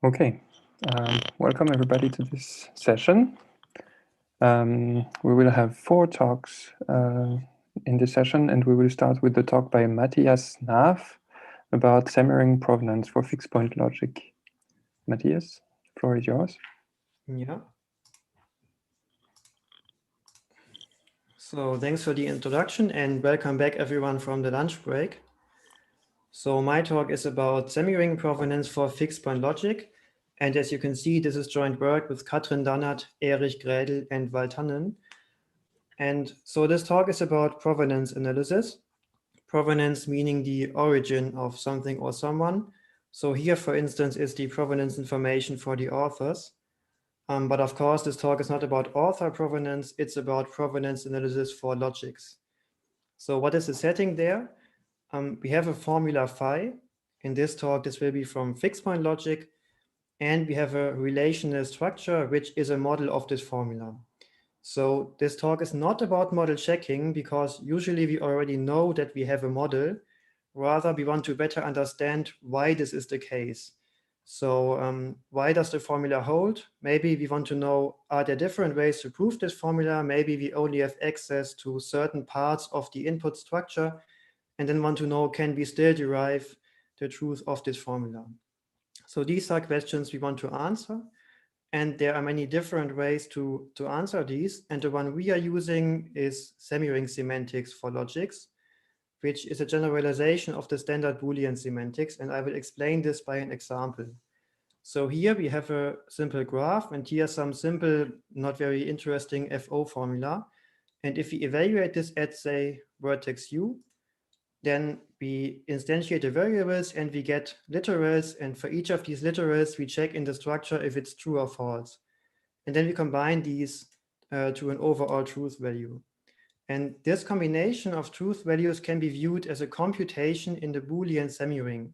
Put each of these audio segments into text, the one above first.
Okay, welcome everybody to this session. We will have 4 talks in this session, and we will start with the talk by Matthias Naaf about Semiring provenance for fixed point logic. Matthias, the floor is yours. Yeah. So thanks for the introduction and welcome back everyone from the lunch break. So my talk is about semiring provenance for fixed point logic. And as you can see, this is joint work with Katrin, Dannert, Erich, Grädel, and Tannen. And so this talk is about provenance analysis. Provenance meaning the origin of something or someone. So here, for instance, is the provenance information for the authors. But of course, this talk is not about author provenance, it's about provenance analysis for logics. So what is the setting there? We have a formula phi. In this talk, this will be from fixed point logic. And we have a relational structure, which is a model of this formula. So this talk is not about model checking, because usually we already know that we have a model. Rather, we want to better understand why this is the case. So why does the formula hold? Maybe we want to know, are there different ways to prove this formula? Maybe we only have access to certain parts of the input structure and then want to know, can we still derive the truth of this formula? So these are questions we want to answer. And there are many different ways to answer these. And the one we are using is semiring semantics for logics, which is a generalization of the standard Boolean semantics. And I will explain this by an example. So here we have a simple graph, and here some simple, not very interesting FO formula. And if we evaluate this at, say, vertex U, then we instantiate the variables and we get literals. And for each of these literals, we check in the structure if it's true or false. And then we combine these to an overall truth value. And this combination of truth values can be viewed as a computation in the Boolean semiring.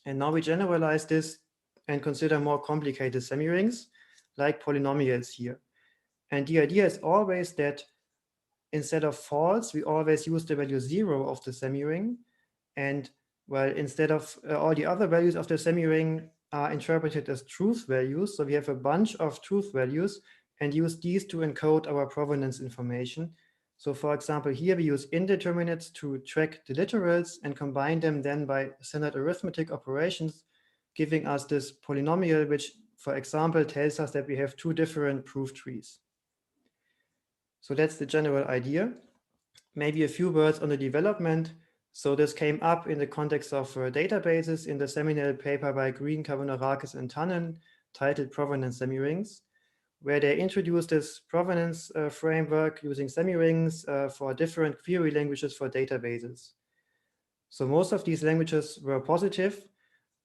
And now we generalize this and consider more complicated semirings, like polynomials here. And the idea is always that instead of false, we always use the value 0 of the semiring. And well, instead of all the other values of the semiring are interpreted as truth values. So we have a bunch of truth values and use these to encode our provenance information. So for example, here we use indeterminates to track the literals and combine them then by standard arithmetic operations, giving us this polynomial, which, for example, tells us that we have 2 different proof trees. So that's the general idea. Maybe a few words on the development. So this came up in the context of databases in the seminal paper by Green, Kavounarakis, and Tannen, titled Provenance Semirings, where they introduced this provenance framework using semirings for different query languages for databases. So most of these languages were positive.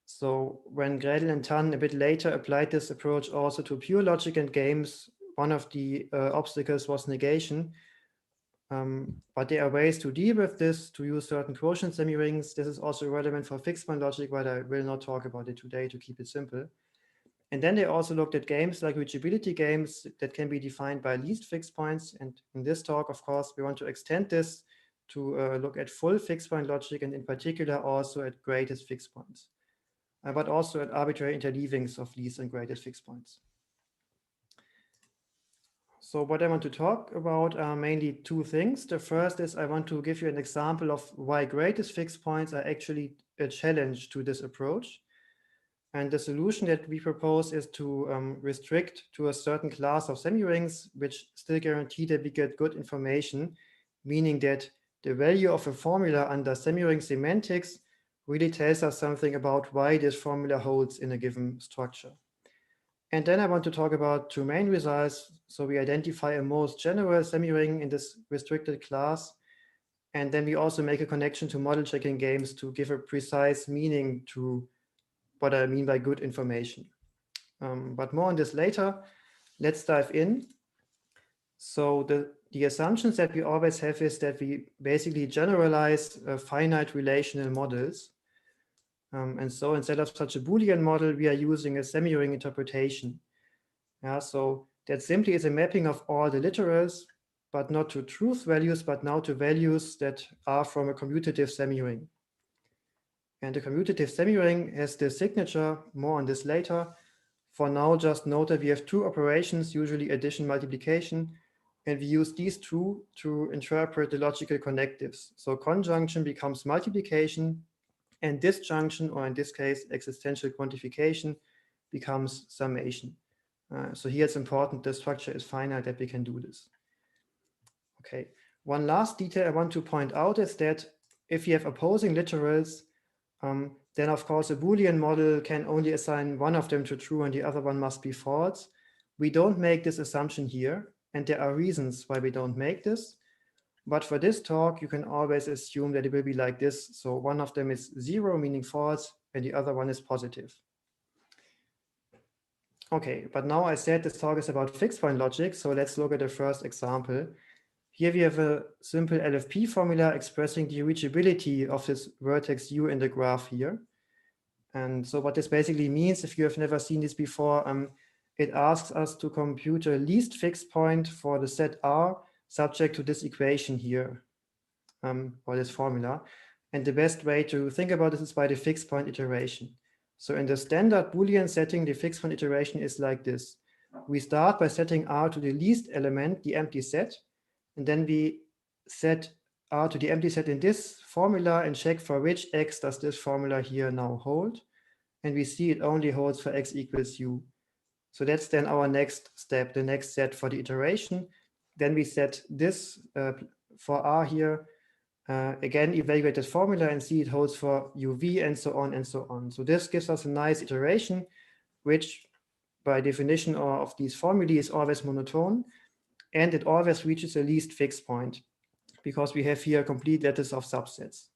So when Grädel and Tannen a bit later applied this approach also to pure logic and games, one of the obstacles was negation. But there are ways to deal with this, to use certain quotient semirings. This is also relevant for fixed point logic, but I will not talk about it today to keep it simple. And then they also looked at games like reachability games that can be defined by least fixed points. And in this talk, of course, we want to extend this to look at full fixed point logic, and in particular also at greatest fixed points, but also at arbitrary interleavings of least and greatest fixed points. So what I want to talk about are mainly 2 things. The first is I want to give you an example of why greatest fixed points are actually a challenge to this approach. And the solution that we propose is to restrict to a certain class of semirings, which still guarantee that we get good information, meaning that the value of a formula under semiring semantics really tells us something about why this formula holds in a given structure. And then I want to talk about 2 main results. So we identify a most general semiring in this restricted class. And then we also make a connection to model checking games to give a precise meaning to what I mean by good information. But more on this later. Let's dive in. So the assumptions that we always have is that we basically generalize finite relational models. And so instead of such a Boolean model, we are using a semiring interpretation. Yeah, so that simply is a mapping of all the literals, but not to truth values, but now to values that are from a commutative semiring. And the commutative semiring has the signature, more on this later. For now, just note that we have two operations, usually addition, multiplication, and we use these two to interpret the logical connectives. So conjunction becomes multiplication, and disjunction, or in this case, existential quantification, becomes summation. So here it's important the structure is finite that we can do this. Okay, one last detail I want to point out is that if you have opposing literals, then of course a Boolean model can only assign one of them to true and the other one must be false. We don't make this assumption here, and there are reasons why we don't make this. But for this talk, you can always assume that it will be like this. So one of them is 0, meaning false, and the other one is positive. Okay, but now I said this talk is about fixed point logic, so let's look at the first example. Here we have a simple LFP formula expressing the reachability of this vertex u in the graph here. And so what this basically means, if you have never seen this before, it asks us to compute a least fixed point for the set R subject to this equation here, or this formula. And the best way to think about this is by the fixed point iteration. So in the standard Boolean setting, the fixed point iteration is like this. We start by setting R to the least element, the empty set, and then we set R to the empty set in this formula and check for which X does this formula here now hold. And we see it only holds for X equals U. So that's then our next step, the next set for the iteration. Then we set this for R here, again, evaluate this formula and see it holds for UV and so on and so on. So this gives us a nice iteration, which by definition of these formulae is always monotone, and it always reaches a least fixed point because we have here a complete lattice of subsets.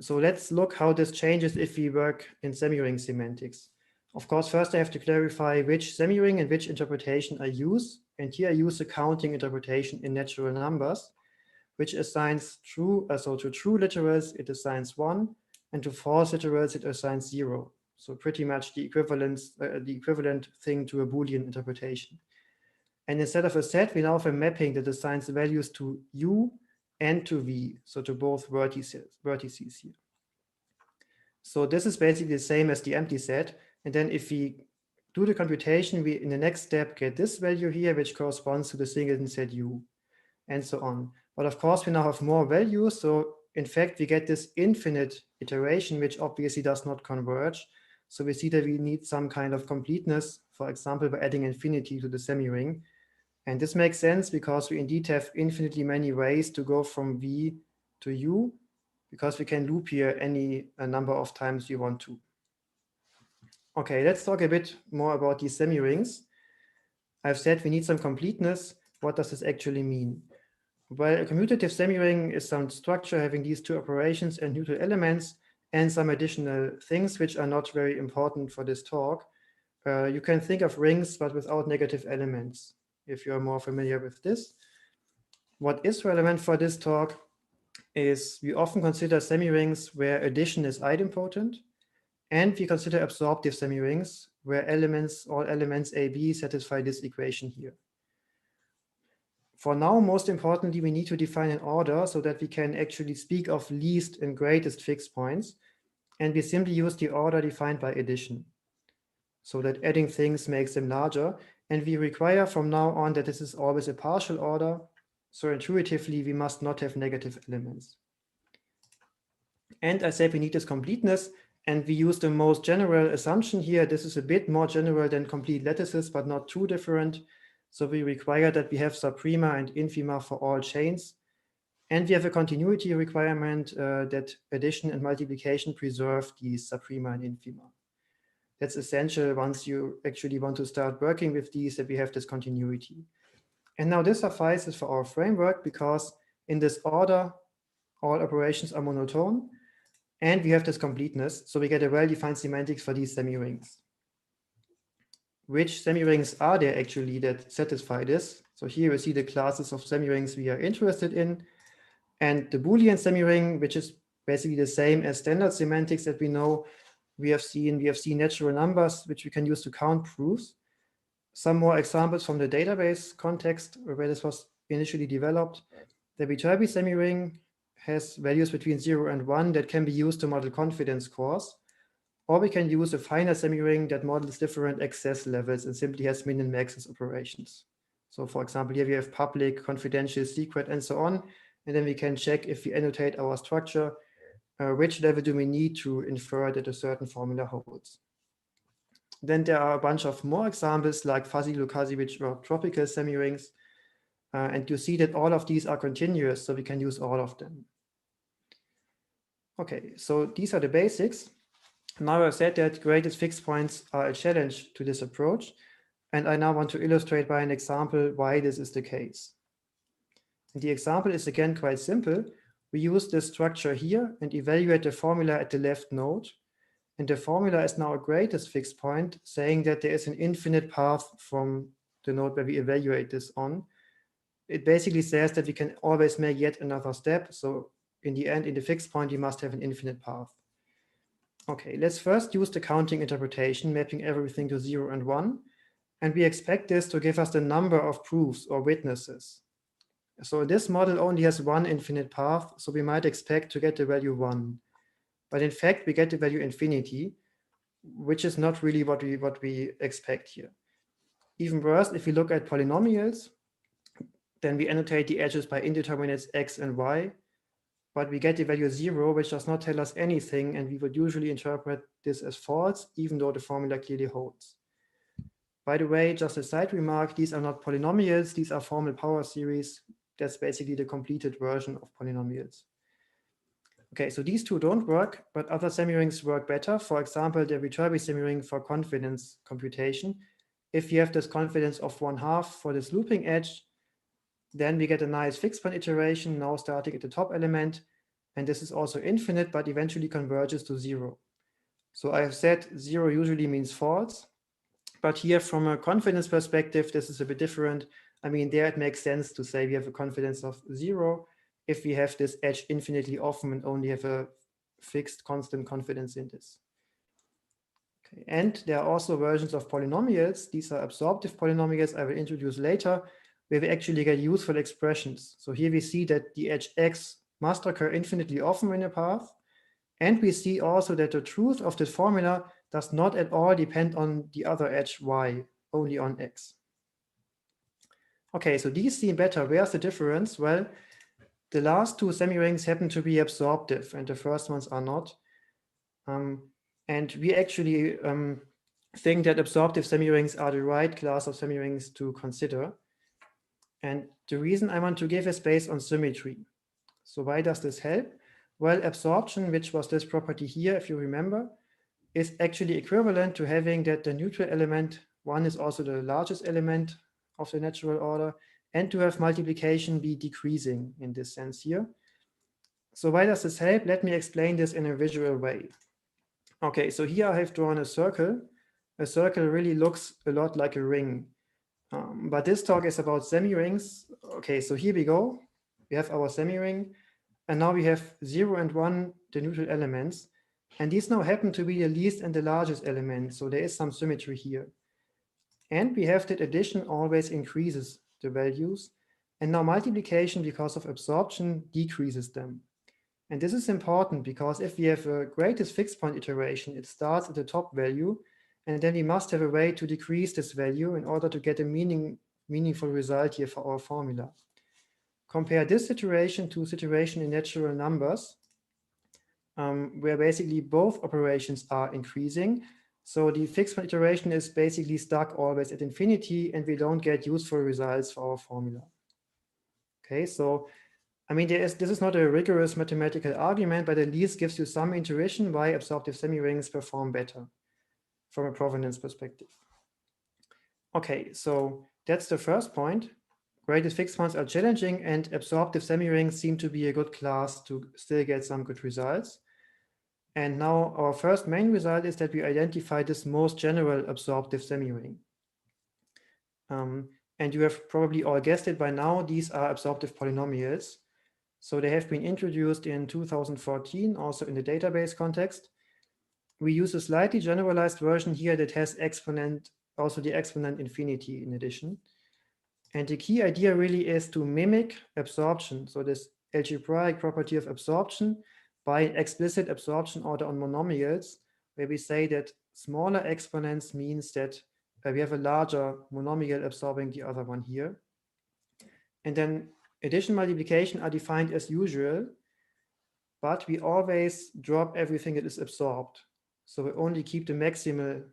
So let's look how this changes if we work in semiring semantics. Of course, first I have to clarify which semiring and which interpretation I use. And here I use the counting interpretation in natural numbers, which assigns true, so to true literals, it assigns 1, and to false literals, it assigns 0. So pretty much the equivalent thing to a Boolean interpretation. And instead of a set, we now have a mapping that assigns the values to U and to V, so to both vertices here. So this is basically the same as the empty set. And then if we do the computation, we in the next step get this value here, which corresponds to the singleton set U, and so on. But of course, we now have more values. So in fact, we get this infinite iteration, which obviously does not converge. So we see that we need some kind of completeness, for example, by adding infinity to the semiring. And this makes sense because we indeed have infinitely many ways to go from V to U, because we can loop here any number of times we want to. Okay, let's talk a bit more about these semirings. I've said we need some completeness. What does this actually mean? Well, a commutative semiring is some structure having these two operations and neutral elements and some additional things which are not very important for this talk. You can think of rings, but without negative elements, if you're more familiar with this. What is relevant for this talk is we often consider semirings where addition is idempotent, and we consider absorptive semirings where all elements A, B satisfy this equation here. For now, most importantly, we need to define an order so that we can actually speak of least and greatest fixed points. And we simply use the order defined by addition, so that adding things makes them larger. And we require from now on that this is always a partial order. So intuitively, we must not have negative elements. And I said we need this completeness, and we use the most general assumption here. This is a bit more general than complete lattices, but not too different. So we require that we have subprima and infima for all chains. And we have a continuity requirement that addition and multiplication preserve these subprima and infima. That's essential once you actually want to start working with these, that we have this continuity. And now this suffices for our framework because in this order, all operations are monotone and we have this completeness. So we get a well-defined semantics for these semirings. Which semirings are there actually that satisfy this? So here we see the classes of semirings we are interested in. And the Boolean semiring, which is basically the same as standard semantics that we know, we have seen natural numbers, which we can use to count proofs. Some more examples from the database context where this was initially developed. The Viterbi semiring has values between 0 and 1 that can be used to model confidence scores. Or we can use a finite semiring that models different access levels and simply has min and max as operations. So for example, here we have public, confidential, secret, and so on. And then we can check if we annotate our structure, which level do we need to infer that a certain formula holds. Then there are a bunch of more examples like fuzzy Lukasiewicz or tropical semirings. And you see that all of these are continuous, so we can use all of them. Okay, so these are the basics. Now I said that greatest fixed points are a challenge to this approach, and I now want to illustrate by an example why this is the case. And the example is again quite simple. We use this structure here and evaluate the formula at the left node, and the formula is now a greatest fixed point, saying that there is an infinite path from the node where we evaluate this on. It basically says that we can always make yet another step, so in the end, in the fixed point, you must have an infinite path. Okay, let's first use the counting interpretation, mapping everything to 0 and 1. And we expect this to give us the number of proofs or witnesses. So this model only has one infinite path, so we might expect to get the value 1. But in fact, we get the value infinity, which is not really what we expect here. Even worse, if we look at polynomials, then we annotate the edges by indeterminates x and y, but we get the value 0, which does not tell us anything, and we would usually interpret this as false, even though the formula clearly holds. By the way, just a side remark, these are not polynomials, these are formal power series. That's basically the completed version of polynomials. Okay, so these two don't work, but other semirings work better. For example, the Viterbi semiring for confidence computation. If you have this confidence of 1/2 for this looping edge, then we get a nice fixed point iteration now starting at the top element. And this is also infinite, but eventually converges to 0. So I have said 0 usually means false. But here from a confidence perspective, this is a bit different. I mean, there it makes sense to say we have a confidence of 0 if we have this edge infinitely often and only have a fixed constant confidence in this. Okay. And there are also versions of polynomials. These are absorptive polynomials I will introduce later, where we actually get useful expressions. So here we see that the edge x must occur infinitely often in a path. And we see also that the truth of this formula does not at all depend on the other edge y, only on x. Okay, so these seem better. Where's the difference? Well, the last two semirings happen to be absorptive and the first ones are not. And we actually think that absorptive semirings are the right class of semirings to consider. And the reason I want to give is based on symmetry. So why does this help? Well, absorption, which was this property here, if you remember, is actually equivalent to having that the neutral element 1 is also the largest element of the natural order, and to have multiplication be decreasing in this sense here. So why does this help? Let me explain this in a visual way. Okay, so here I have drawn a circle. A circle really looks a lot like a ring. But this talk is about semirings. Okay, so here we go. We have our semiring, and now we have 0 and 1, the neutral elements. And these now happen to be the least and the largest element. So there is some symmetry here. And we have that addition always increases the values. And now multiplication, because of absorption, decreases them. And this is important because if we have a greatest fixed point iteration, it starts at the top value. And then we must have a way to decrease this value in order to get a meaningful result here for our formula. Compare this iteration to iteration in natural numbers, where basically both operations are increasing. So the fixed point iteration is basically stuck always at infinity, and we don't get useful results for our formula. Okay, so I mean, this is not a rigorous mathematical argument, but at least gives you some intuition why absorptive semirings perform better from a provenance perspective. Okay, so that's the first point. Greatest fixed points are challenging, and absorptive semirings seem to be a good class to still get some good results. And now our first main result is that we identify this most general absorptive semiring. And you have probably all guessed it by now, these are absorptive polynomials. So they have been introduced in 2014, also in the database context. We use a slightly generalized version here that has exponent, also the exponent infinity in addition. And the key idea really is to mimic absorption. So this algebraic property of absorption by an explicit absorption order on monomials, where we say that smaller exponents means that we have a larger monomial absorbing the other one here. And then addition multiplication are defined as usual, but we always drop everything that is absorbed. So we only keep the maximal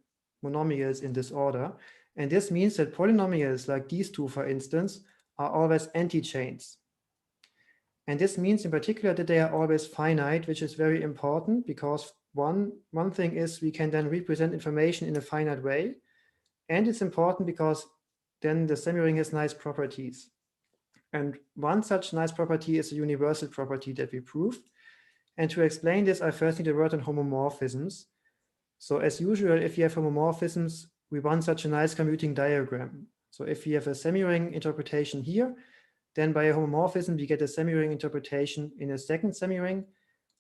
monomials in this order. And this means that polynomials like these two, for instance, are always anti-chains. And this means in particular that they are always finite, which is very important because one thing is we can then represent information in a finite way. And it's important because then the semiring has nice properties. And one such nice property is a universal property that we prove. And to explain this, I first need a word on homomorphisms. So as usual, if you have homomorphisms, we want such a nice commuting diagram. So if you have a semiring interpretation here, then by a homomorphism, we get a semiring interpretation in a second semiring.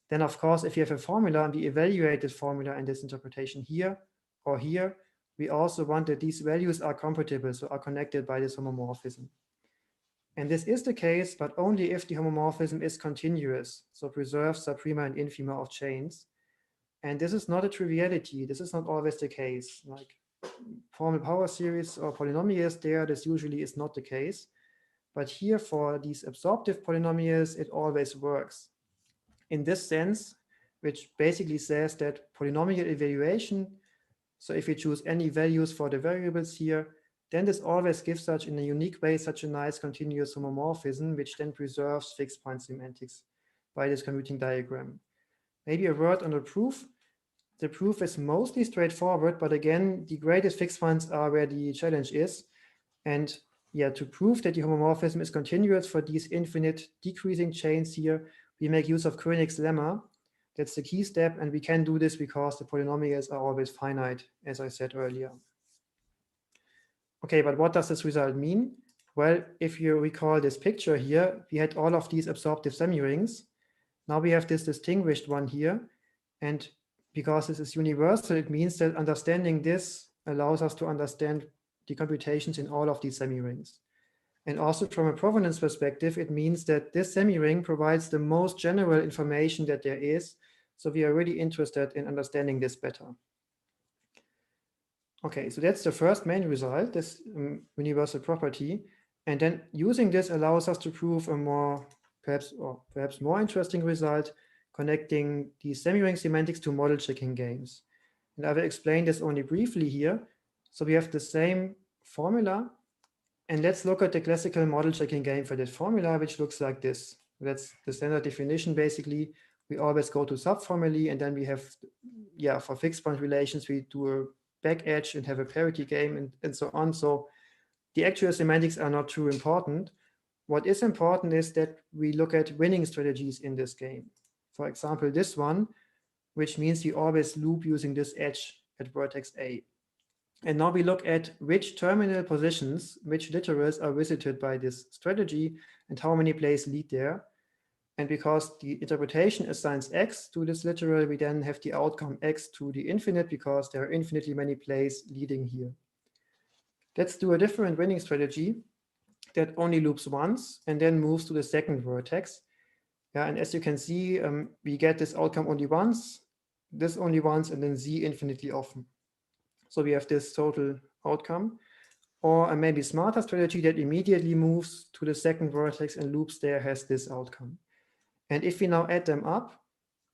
Then of course, if you have a formula and we evaluate this formula and this interpretation here or here, we also want that these values are compatible, so are connected by this homomorphism. And this is the case, but only if the homomorphism is continuous, so preserves subprima and infima of chains. And this is not a triviality. This is not always the case. Like formal power series or polynomials there, this usually is not the case. But here for these absorptive polynomials, it always works. In this sense, which basically says that polynomial evaluation, so if we choose any values for the variables here, then this always gives such in a unique way such a nice continuous homomorphism, which then preserves fixed point semantics by this commuting diagram. Maybe a word on the proof. The proof is mostly straightforward, but again, the greatest fixed points are where the challenge is. And yeah, to prove that the homomorphism is continuous for these infinite decreasing chains here, we make use of Koenig's lemma. That's the key step, and we can do this because the polynomials are always finite, as I said earlier. Okay, but what does this result mean? Well, if you recall this picture here, we had all of these absorptive semirings. Now we have this distinguished one here, and because this is universal, it means that understanding this allows us to understand the computations in all of these semirings. And also from a provenance perspective, it means that this semiring provides the most general information that there is. So we are really interested in understanding this better. Okay, so that's the first main result, this universal property. And then using this allows us to prove a more, perhaps more interesting result, connecting the semiring semantics to model checking games. And I will explain this only briefly here. So we have the same formula, and let's look at the classical model checking game for this formula, which looks like this. That's the standard definition. Basically, we always go to subformulae, and then we have, yeah, for fixed point relations, we do a back edge and have a parity game and so on. So the actual semantics are not too important. What is important is that we look at winning strategies in this game. For example, this one, which means we always loop using this edge at vertex A. And now we look at which terminal positions, which literals are visited by this strategy and how many plays lead there. And because the interpretation assigns x to this literal, we then have the outcome x to the infinite because there are infinitely many plays leading here. Let's do a different winning strategy that only loops once and then moves to the second vertex. Yeah, and as you can see, we get this outcome only once, this only once, and then z infinitely often. So we have this total outcome, or a maybe smarter strategy that immediately moves to the second vertex and loops there has this outcome. And if we now add them up,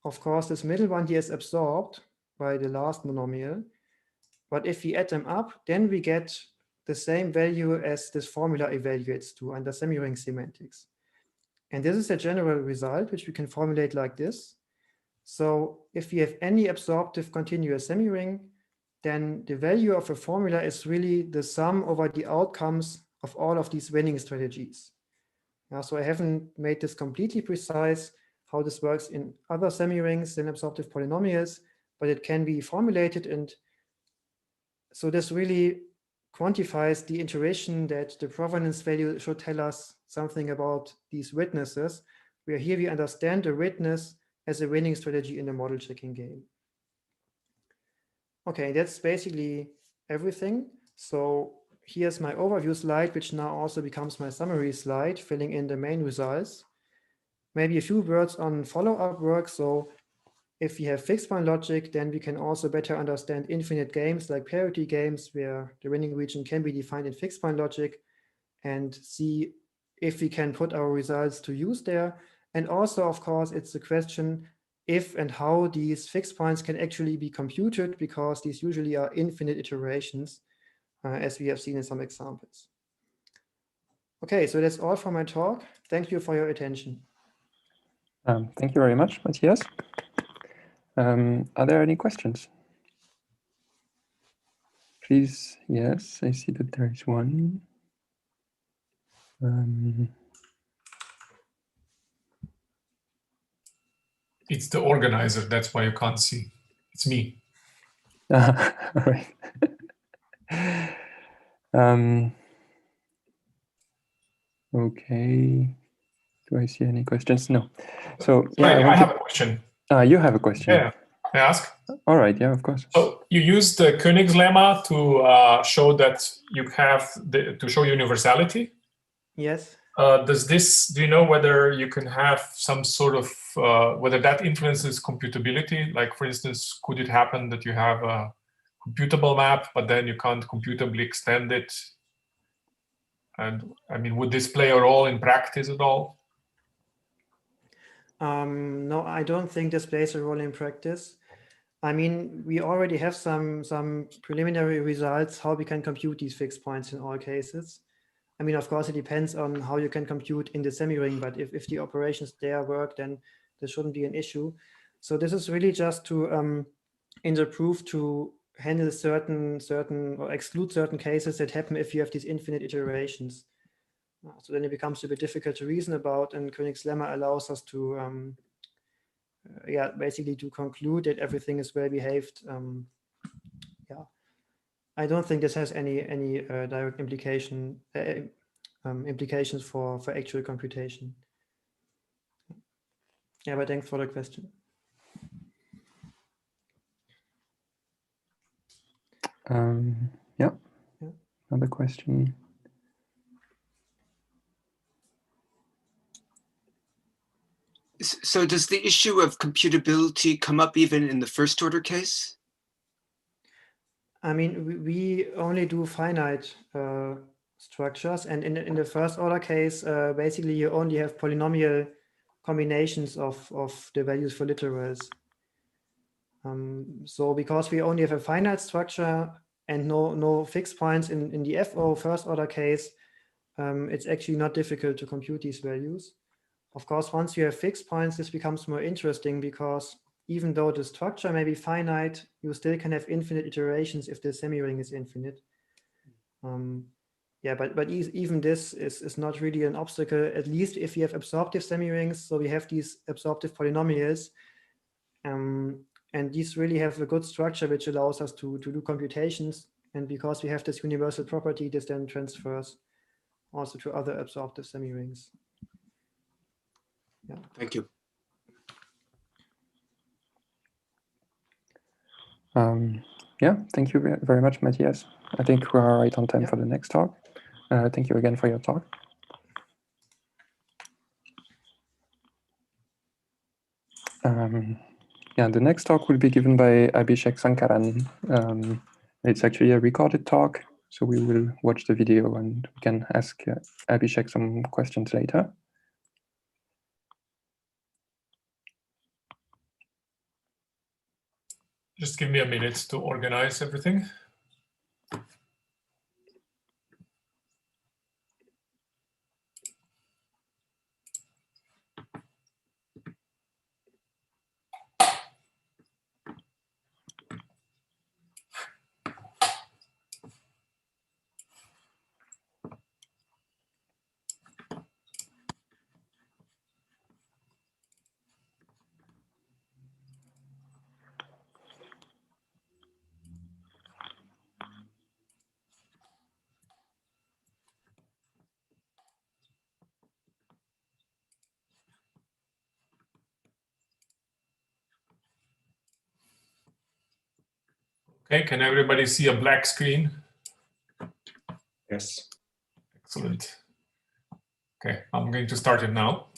of course, this middle one here is absorbed by the last monomial. But if we add them up, then we get the same value as this formula evaluates to under semiring semantics. And this is a general result, which we can formulate like this. So if we have any absorptive continuous semiring, then the value of a formula is really the sum over the outcomes of all of these winning strategies. Yeah, so I haven't made this completely precise how this works in other semirings than absorptive polynomials, but it can be formulated. And so this really quantifies the intuition that the provenance value should tell us something about these witnesses, where here we understand the witness as a winning strategy in the model checking game. Okay, that's basically everything. So here's my overview slide, which now also becomes my summary slide, filling in the main results. maybe a few words on follow-up work. So if we have fixed point logic, then we can also better understand infinite games like parity games, where the winning region can be defined in fixed point logic, and see if we can put our results to use there. And also, of course, it's the question if and how these fixed points can actually be computed, because these usually are infinite iterations, as we have seen in some examples. Okay, so that's all for my talk. Thank you for your attention. Thank you very much, Matthias. Are there any questions? Please, yes, I see that there is one. It's the organizer, that's why you can't see. It's me. All right. Okay. Do I see any questions? No. So yeah, I have a question. You have a question. Yeah, may I ask? All right. Yeah, of course. So you use the Koenig's lemma to show that you have to show universality. Yes. Do you know whether you can have some sort of whether that influences computability? Like, for instance, could it happen that you have a computable map, but then you can't computably extend it? And I mean, would this play a role in practice at all? No, I don't think this plays a role in practice. I mean, we already have some preliminary results how we can compute these fixed points in all cases. I mean, of course, it depends on how you can compute in the semiring, but if the operations there work, then there shouldn't be an issue. So this is really just to in the proof to handle certain or exclude certain cases that happen if you have these infinite iterations. So then it becomes a bit difficult to reason about, and Koenig's lemma allows us to basically to conclude that everything is well behaved. Yeah, I don't think this has any direct implications for actual computation. Yeah, but thanks for the question. Yeah. Another question. So does the issue of computability come up even in the first order case? I mean, we only do finite structures, and in the first order case, basically you only have polynomial combinations of the values for literals. So because we only have a finite structure and no fixed points in the FO first order case, it's actually not difficult to compute these values. Of course, once you have fixed points, this becomes more interesting, because even though the structure may be finite, you still can have infinite iterations if the semiring is infinite. Yeah, but even this is not really an obstacle, at least if you have absorptive semirings. So we have these absorptive polynomials, and these really have a good structure which allows us to do computations. And because we have this universal property, this then transfers also to other absorptive semirings. Yeah. Thank you. Yeah, thank you very much, Matthias. I think we are right on time for the next talk. Thank you again for your talk. Yeah, the next talk will be given by Abhisekh Sankaran. It's actually a recorded talk, so we will watch the video and we can ask Abhisekh some questions later. Just give me a minute to organize everything. Okay, can everybody see a black screen? Yes. Excellent. Okay, I'm going to start it now.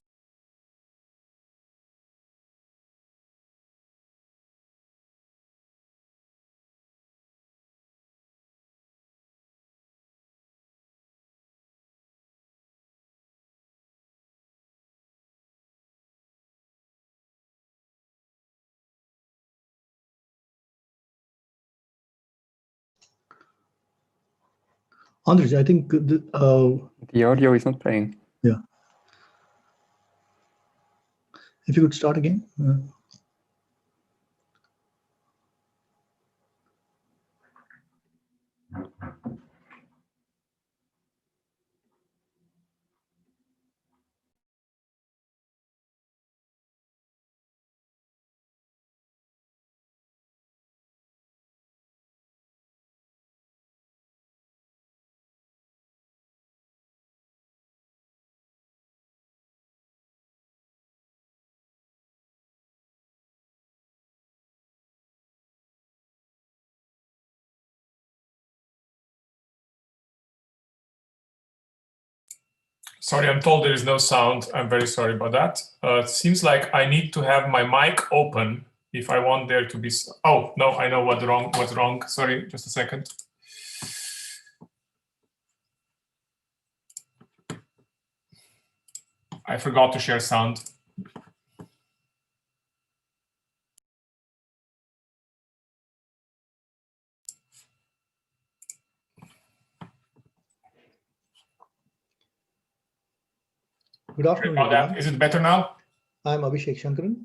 Anuj, I think The audio is not playing. Yeah. If you could start again. Sorry, I'm told there is no sound. I'm very sorry about that. It seems like I need to have my mic open if I want there to be. Oh, no, I know what's wrong. Sorry, just a second. I forgot to share sound. Good afternoon, everyone. Is it better now? I'm Abhisekh Sankaran,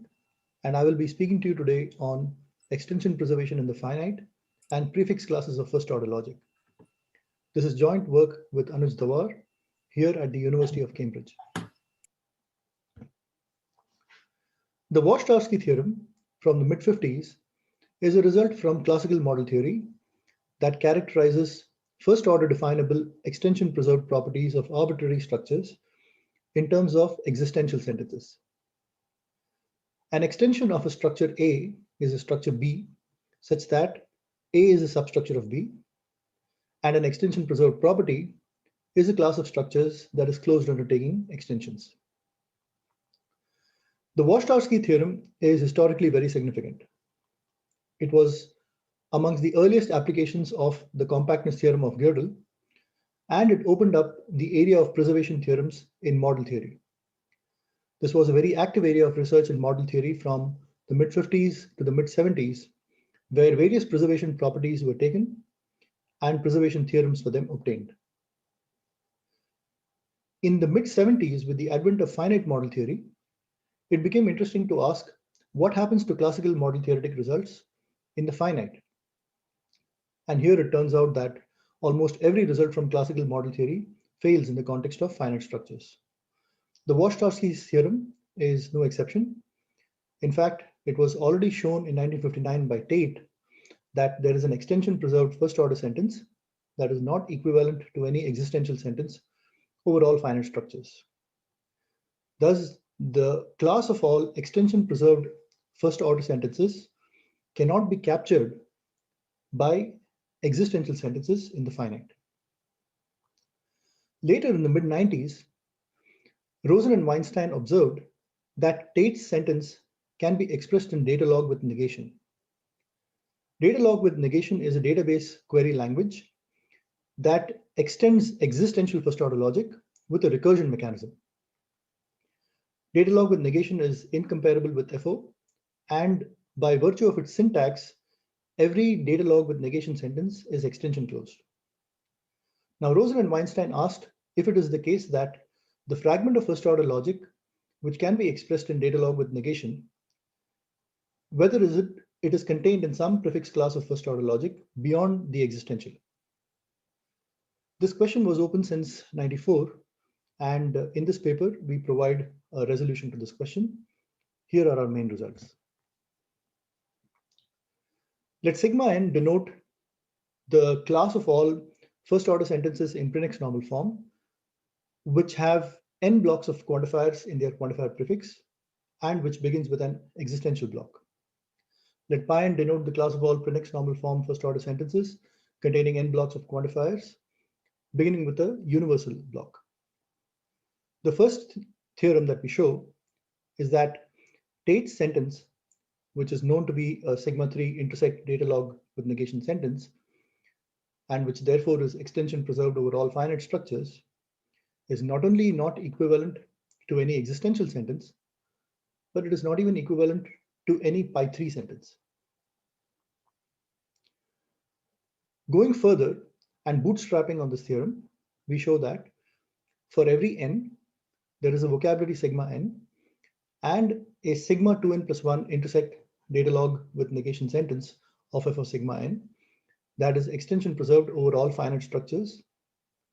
and I will be speaking to you today on extension preservation in the finite and prefix classes of first order logic. This is joint work with Anuj Dawar here at the University of Cambridge. The Washtarsky theorem from the mid-50s is a result from classical model theory that characterizes first order definable extension preserved properties of arbitrary structures in terms of existential sentences. An extension of a structure A is a structure B such that A is a substructure of B, and an extension preserved property is a class of structures that is closed under taking extensions. The Washtarsky theorem is historically very significant. It was amongst the earliest applications of the compactness theorem of Grädel, and it opened up the area of preservation theorems in model theory. This was a very active area of research in model theory from the mid-50s to the mid-70s, where various preservation properties were taken and preservation theorems for them obtained. In the mid-70s, with the advent of finite model theory, it became interesting to ask what happens to classical model theoretic results in the finite. And here it turns out that almost every result from classical model theory fails in the context of finite structures. The Washtarsky's theorem is no exception. In fact, it was already shown in 1959 by Tate that there is an extension preserved first order sentence that is not equivalent to any existential sentence over all finite structures. Thus, the class of all extension preserved first order sentences cannot be captured by existential sentences in the finite. Later in the mid-90s, Rosen and Weinstein observed that Tate's sentence can be expressed in data log with negation. Data log with negation is a database query language that extends existential first order logic with a recursion mechanism. Data log with negation is incomparable with FO, and by virtue of its syntax, every data log with negation sentence is extension closed. Now, Rosen and Weinstein asked if it is the case that the fragment of first order logic, which can be expressed in data log with negation, whether it is contained in some prefix class of first order logic beyond the existential. This question was open since '94, and in this paper, we provide a resolution to this question. Here are our main results. Let sigma n denote the class of all first order sentences in Prefix normal form, which have n blocks of quantifiers in their quantifier prefix, and which begins with an existential block. Let pi n denote the class of all Prefix normal form first order sentences containing n blocks of quantifiers, beginning with a universal block. The first theorem that we show is that Tate's sentence, which is known to be a sigma 3 intersect data log with negation sentence, and which therefore is extension preserved over all finite structures, is not only not equivalent to any existential sentence, but it is not even equivalent to any pi 3 sentence. Going further, and bootstrapping on this theorem, we show that for every n, there is a vocabulary sigma n and a sigma 2n plus 1 intersect data log with negation sentence of f of sigma n that is extension preserved over all finite structures,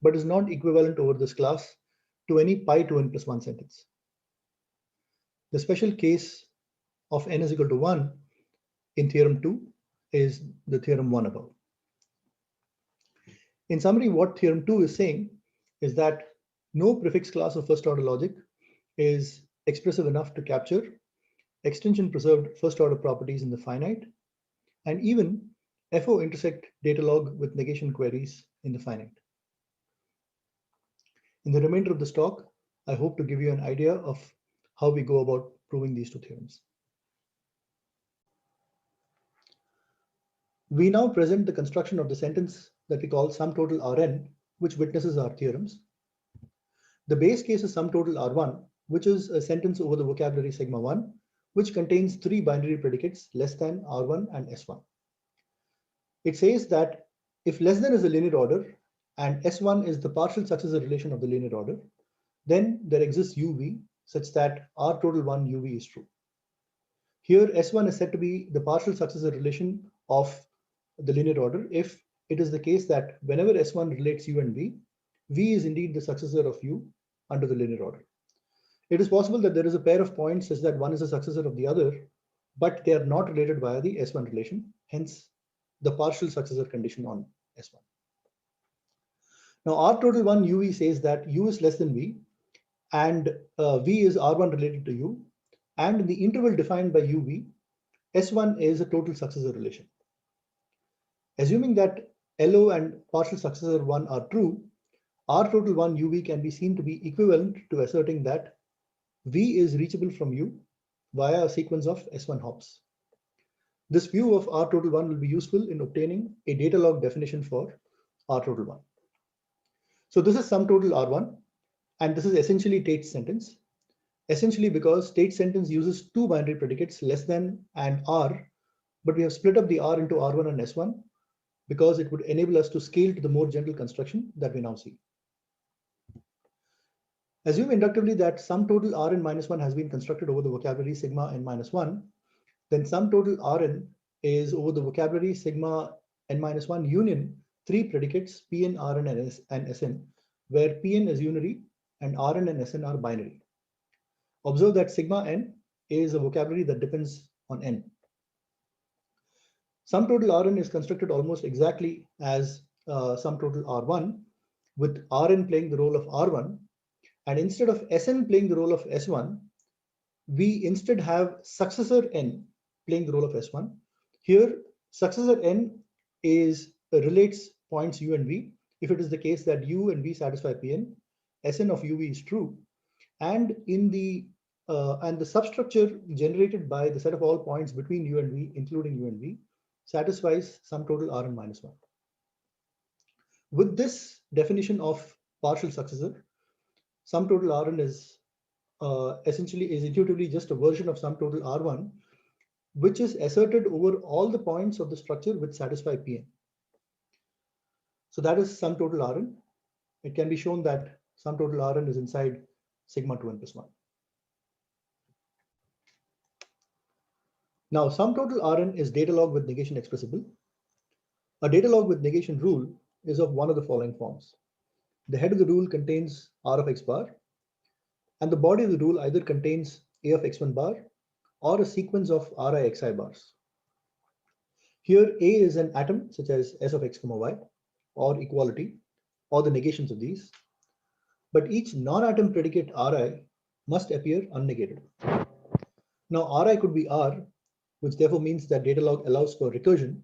but is not equivalent over this class to any pi 2n plus 1 sentence. The special case of n is equal to 1 in theorem 2 is the theorem 1 above. In summary, what theorem 2 is saying is that no prefix class of first order logic is expressive enough to capture extension preserved first order properties in the finite, and even FO intersect data log with negation queries in the finite. In the remainder of this talk, I hope to give you an idea of how we go about proving these two theorems. We now present the construction of the sentence that we call sum total Rn, which witnesses our theorems. The base case is sum total R1, which is a sentence over the vocabulary sigma 1, which contains 3 binary predicates less than R1 and S1. It says that if less than is a linear order and S1 is the partial successor relation of the linear order, then there exists UV such that R total 1 UV is true. Here S1 is said to be the partial successor relation of the linear order if it is the case that whenever S1 relates U and V, V is indeed the successor of U under the linear order. It is possible that there is a pair of points such that one is a successor of the other, but they are not related via the S1 relation, hence the partial successor condition on S1. Now R total 1 UV says that U is less than V and V is R1 related to U, and in the interval defined by UV, S1 is a total successor relation. Assuming that LO and partial successor 1 are true, R total 1 UV can be seen to be equivalent to asserting that V is reachable from U via a sequence of S1 hops. This view of R total 1 will be useful in obtaining a data log definition for R total 1. So this is sum total R1, and this is essentially Tate's sentence. Essentially because Tate's sentence uses 2 binary predicates less than and R, but we have split up the R into R1 and S1 because it would enable us to scale to the more general construction that we now see. Assume inductively that sum total Rn minus 1 has been constructed over the vocabulary sigma n minus 1, then sum total Rn is over the vocabulary sigma n minus 1 union 3 predicates Pn, Rn, and Sn, where Pn is unary and Rn and Sn are binary. Observe that sigma n is a vocabulary that depends on n. Sum total Rn is constructed almost exactly as sum total R1, with Rn playing the role of R1, and instead of Sn playing the role of S1, we instead have successor n playing the role of S1. Here, successor n relates points U and V if it is the case that U and V satisfy Pn, Sn of UV is true, and in the substructure generated by the set of all points between U and V, including U and V, satisfies sum total Rn minus 1. With this definition of partial successor, sum total Rn is intuitively just a version of sum total R1, which is asserted over all the points of the structure which satisfy Pn. So that is sum total Rn. It can be shown that sum total Rn is inside sigma 2n plus 1. Now, sum total Rn is data log with negation expressible. A data log with negation rule is of one of the following forms. The head of the rule contains R of x bar, and the body of the rule either contains A of x1 bar or a sequence of Ri xi bars. Here, A is an atom such as S of x, y, or equality, or the negations of these, but each non-atom predicate Ri must appear unnegated. Now, Ri could be R, which therefore means that data log allows for recursion,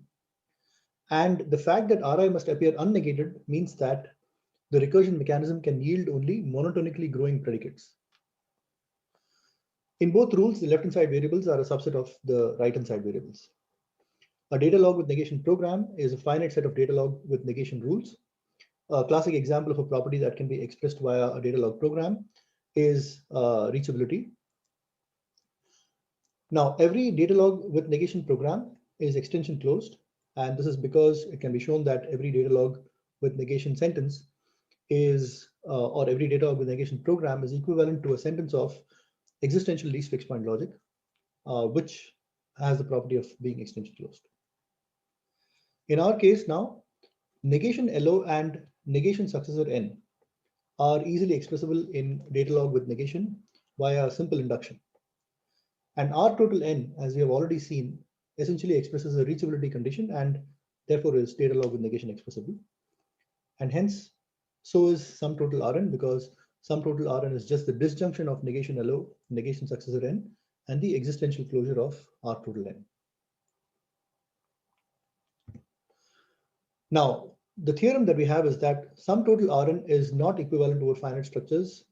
and the fact that Ri must appear unnegated means that the recursion mechanism can yield only monotonically growing predicates. In both rules, the left-hand side variables are a subset of the right-hand side variables. A data log with negation program is a finite set of data log with negation rules. A classic example of a property that can be expressed via a data log program is reachability. Now, every data log with negation program is extension closed, and this is because it can be shown that every data log with negation sentence is, or every data log with negation program is equivalent to a sentence of existential least fixed point logic, which has the property of being extension closed. In our case now, negation LO and negation successor N are easily expressible in data log with negation via simple induction. And R total N, as we have already seen, essentially expresses a reachability condition and therefore is data log with negation expressible. And hence, so is sum total Rn, because sum total Rn is just the disjunction of negation LO, negation successor N, and the existential closure of R total N. Now, the theorem that we have is that sum total Rn is not equivalent over finite structures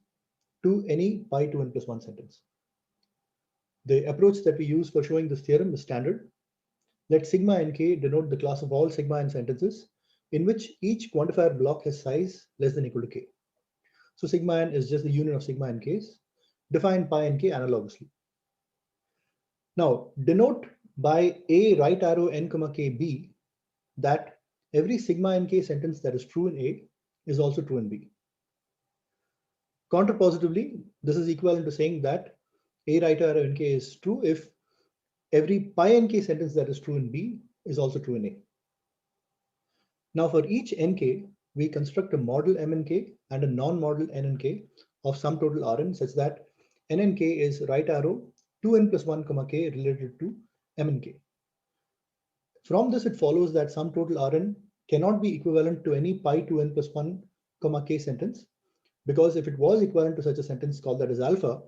to any pi 2n plus 1 sentence. The approach that we use for showing this theorem is standard. Let sigma nk denote the class of all sigma n sentences in which each quantifier block has size less than or equal to k. So sigma n is just the union of sigma nk's. Define pi nk analogously. Now, denote by a right arrow n comma k b that every sigma nk sentence that is true in A is also true in B. Contrapositively, this is equivalent to saying that A right arrow nk is true if every pi nk sentence that is true in B is also true in A. Now for each nk, we construct a model mnk and a non-model nnk of sum total Rn such that nnk is right arrow 2n plus 1 comma k related to mnk. From this, it follows that sum total Rn cannot be equivalent to any pi 2n plus 1 comma k sentence, because if it was equivalent to such a sentence called that as alpha,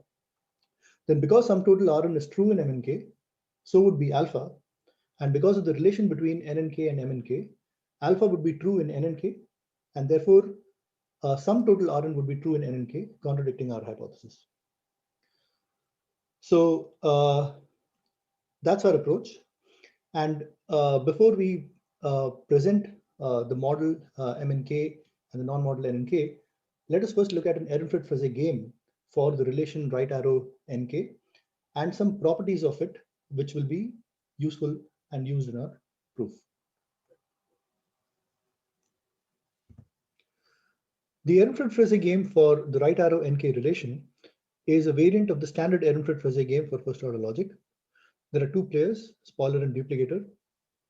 then because sum total Rn is true in mnk, so would be alpha. And because of the relation between nnk and mnk, alpha would be true in nnk, and therefore sum total Rn would be true in nnk, contradicting our hypothesis. So that's our approach. And before we present the model mnk and the non-model nnk, let us first look at an Ehrenfeld-Frazee game for the relation right arrow nk and some properties of it, which will be useful and used in our proof. The Ehrenfeld-Frazee game for the right arrow nk relation is a variant of the standard Ehrenfeld-Frazee game for first order logic. There are two players, spoiler and duplicator,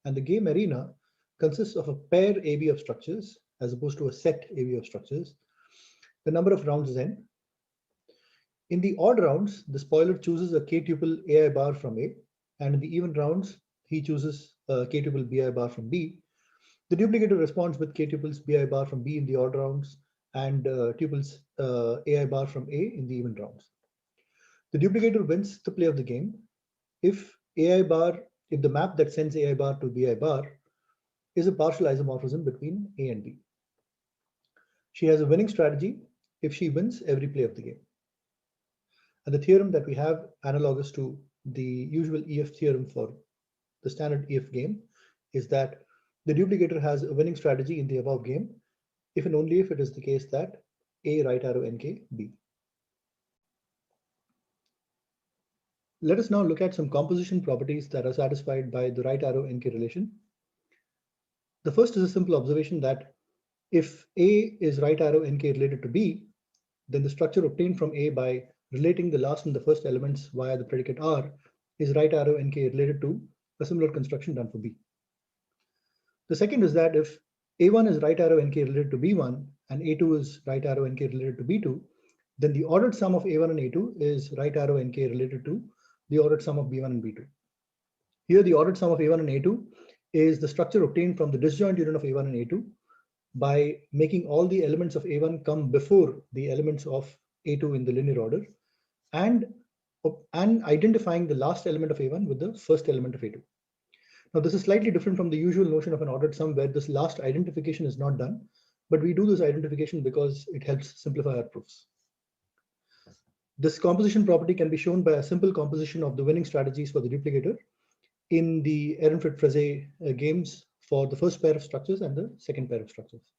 and the game arena consists of a pair AB of structures as opposed to a set AB of structures. The number of rounds is n. In the odd rounds, the spoiler chooses a k-tuple AI bar from A, and in the even rounds, he chooses a k-tuple BI bar from B. The duplicator responds with k-tuples BI bar from B in the odd rounds and tuples AI bar from A in the even rounds. The duplicator wins the play of the game if the map that sends AI bar to BI bar is a partial isomorphism between A and B. She has a winning strategy if she wins every play of the game. And the theorem that we have analogous to the usual EF theorem for the standard EF game is that the duplicator has a winning strategy in the above game if and only if it is the case that A right arrow nk B. Let us now look at some composition properties that are satisfied by the right arrow nk relation. The first is a simple observation that if A is right arrow nk related to B, then the structure obtained from A by relating the last and the first elements via the predicate R is right arrow nk related to a similar construction done for B. The second is that if A1 is right arrow nk related to B1 and A2 is right arrow nk related to B2, then the ordered sum of A1 and A2 is right arrow nk related to the ordered sum of B1 and B2. Here the ordered sum of A1 and A2 is the structure obtained from the disjoint union of A1 and A2 by making all the elements of A1 come before the elements of A2 in the linear order and identifying the last element of A1 with the first element of A2. Now this is slightly different from the usual notion of an ordered sum where this last identification is not done, but we do this identification because it helps simplify our proofs. This composition property can be shown by a simple composition of the winning strategies for the duplicator in the Ehrenfeld-Frazee games for the first pair of structures and the second pair of structures.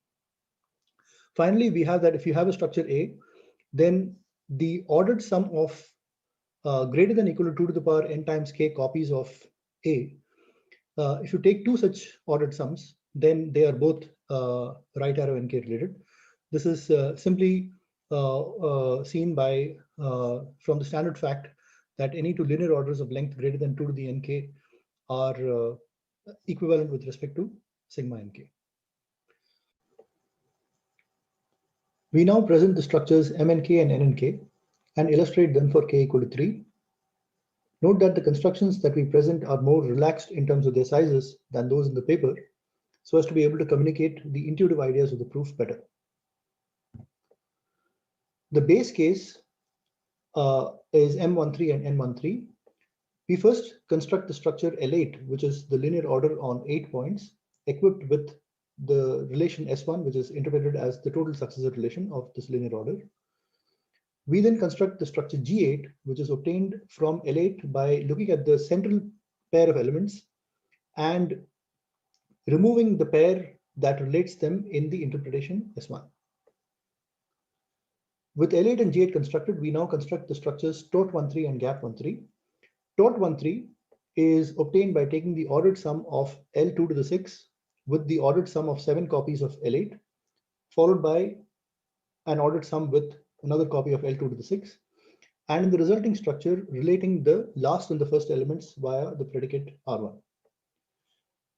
Finally, we have that if you have a structure A, then the ordered sum of greater than or equal to 2 to the power n times k copies of A, if you take two such ordered sums, then they are both right arrow NK related. This is simply seen by from the standard fact that any two linear orders of length greater than 2 to the NK are equivalent with respect to sigma NK. We now present the structures MNK and NNK and illustrate them for k equal to 3. Note that the constructions that we present are more relaxed in terms of their sizes than those in the paper, so as to be able to communicate the intuitive ideas of the proof better. The base case is M13 and N13. We first construct the structure L8, which is the linear order on 8 points, equipped with the relation S1, which is interpreted as the total successor relation of this linear order. We then construct the structure G8, which is obtained from L8 by looking at the central pair of elements and removing the pair that relates them in the interpretation S1. With L8 and G8 constructed, we now construct the structures TOT13 and GAP13. TOT13 is obtained by taking the ordered sum of L2 to the 6 with the ordered sum of 7 copies of L8, followed by an ordered sum with another copy of L2 to the 6, and in the resulting structure relating the last and the first elements via the predicate R1.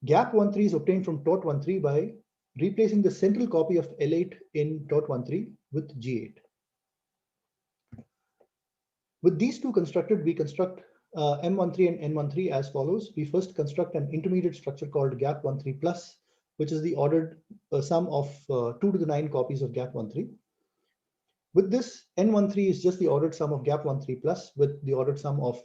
GAP13 is obtained from TOT13 by replacing the central copy of L8 in TOT13 with G8. With these two constructed, we construct M13 and N13 as follows. We first construct an intermediate structure called GAP13 plus, which is the ordered sum of 2 to the 9 copies of GAP13. With this, N13 is just the ordered sum of GAP13 plus with the ordered sum of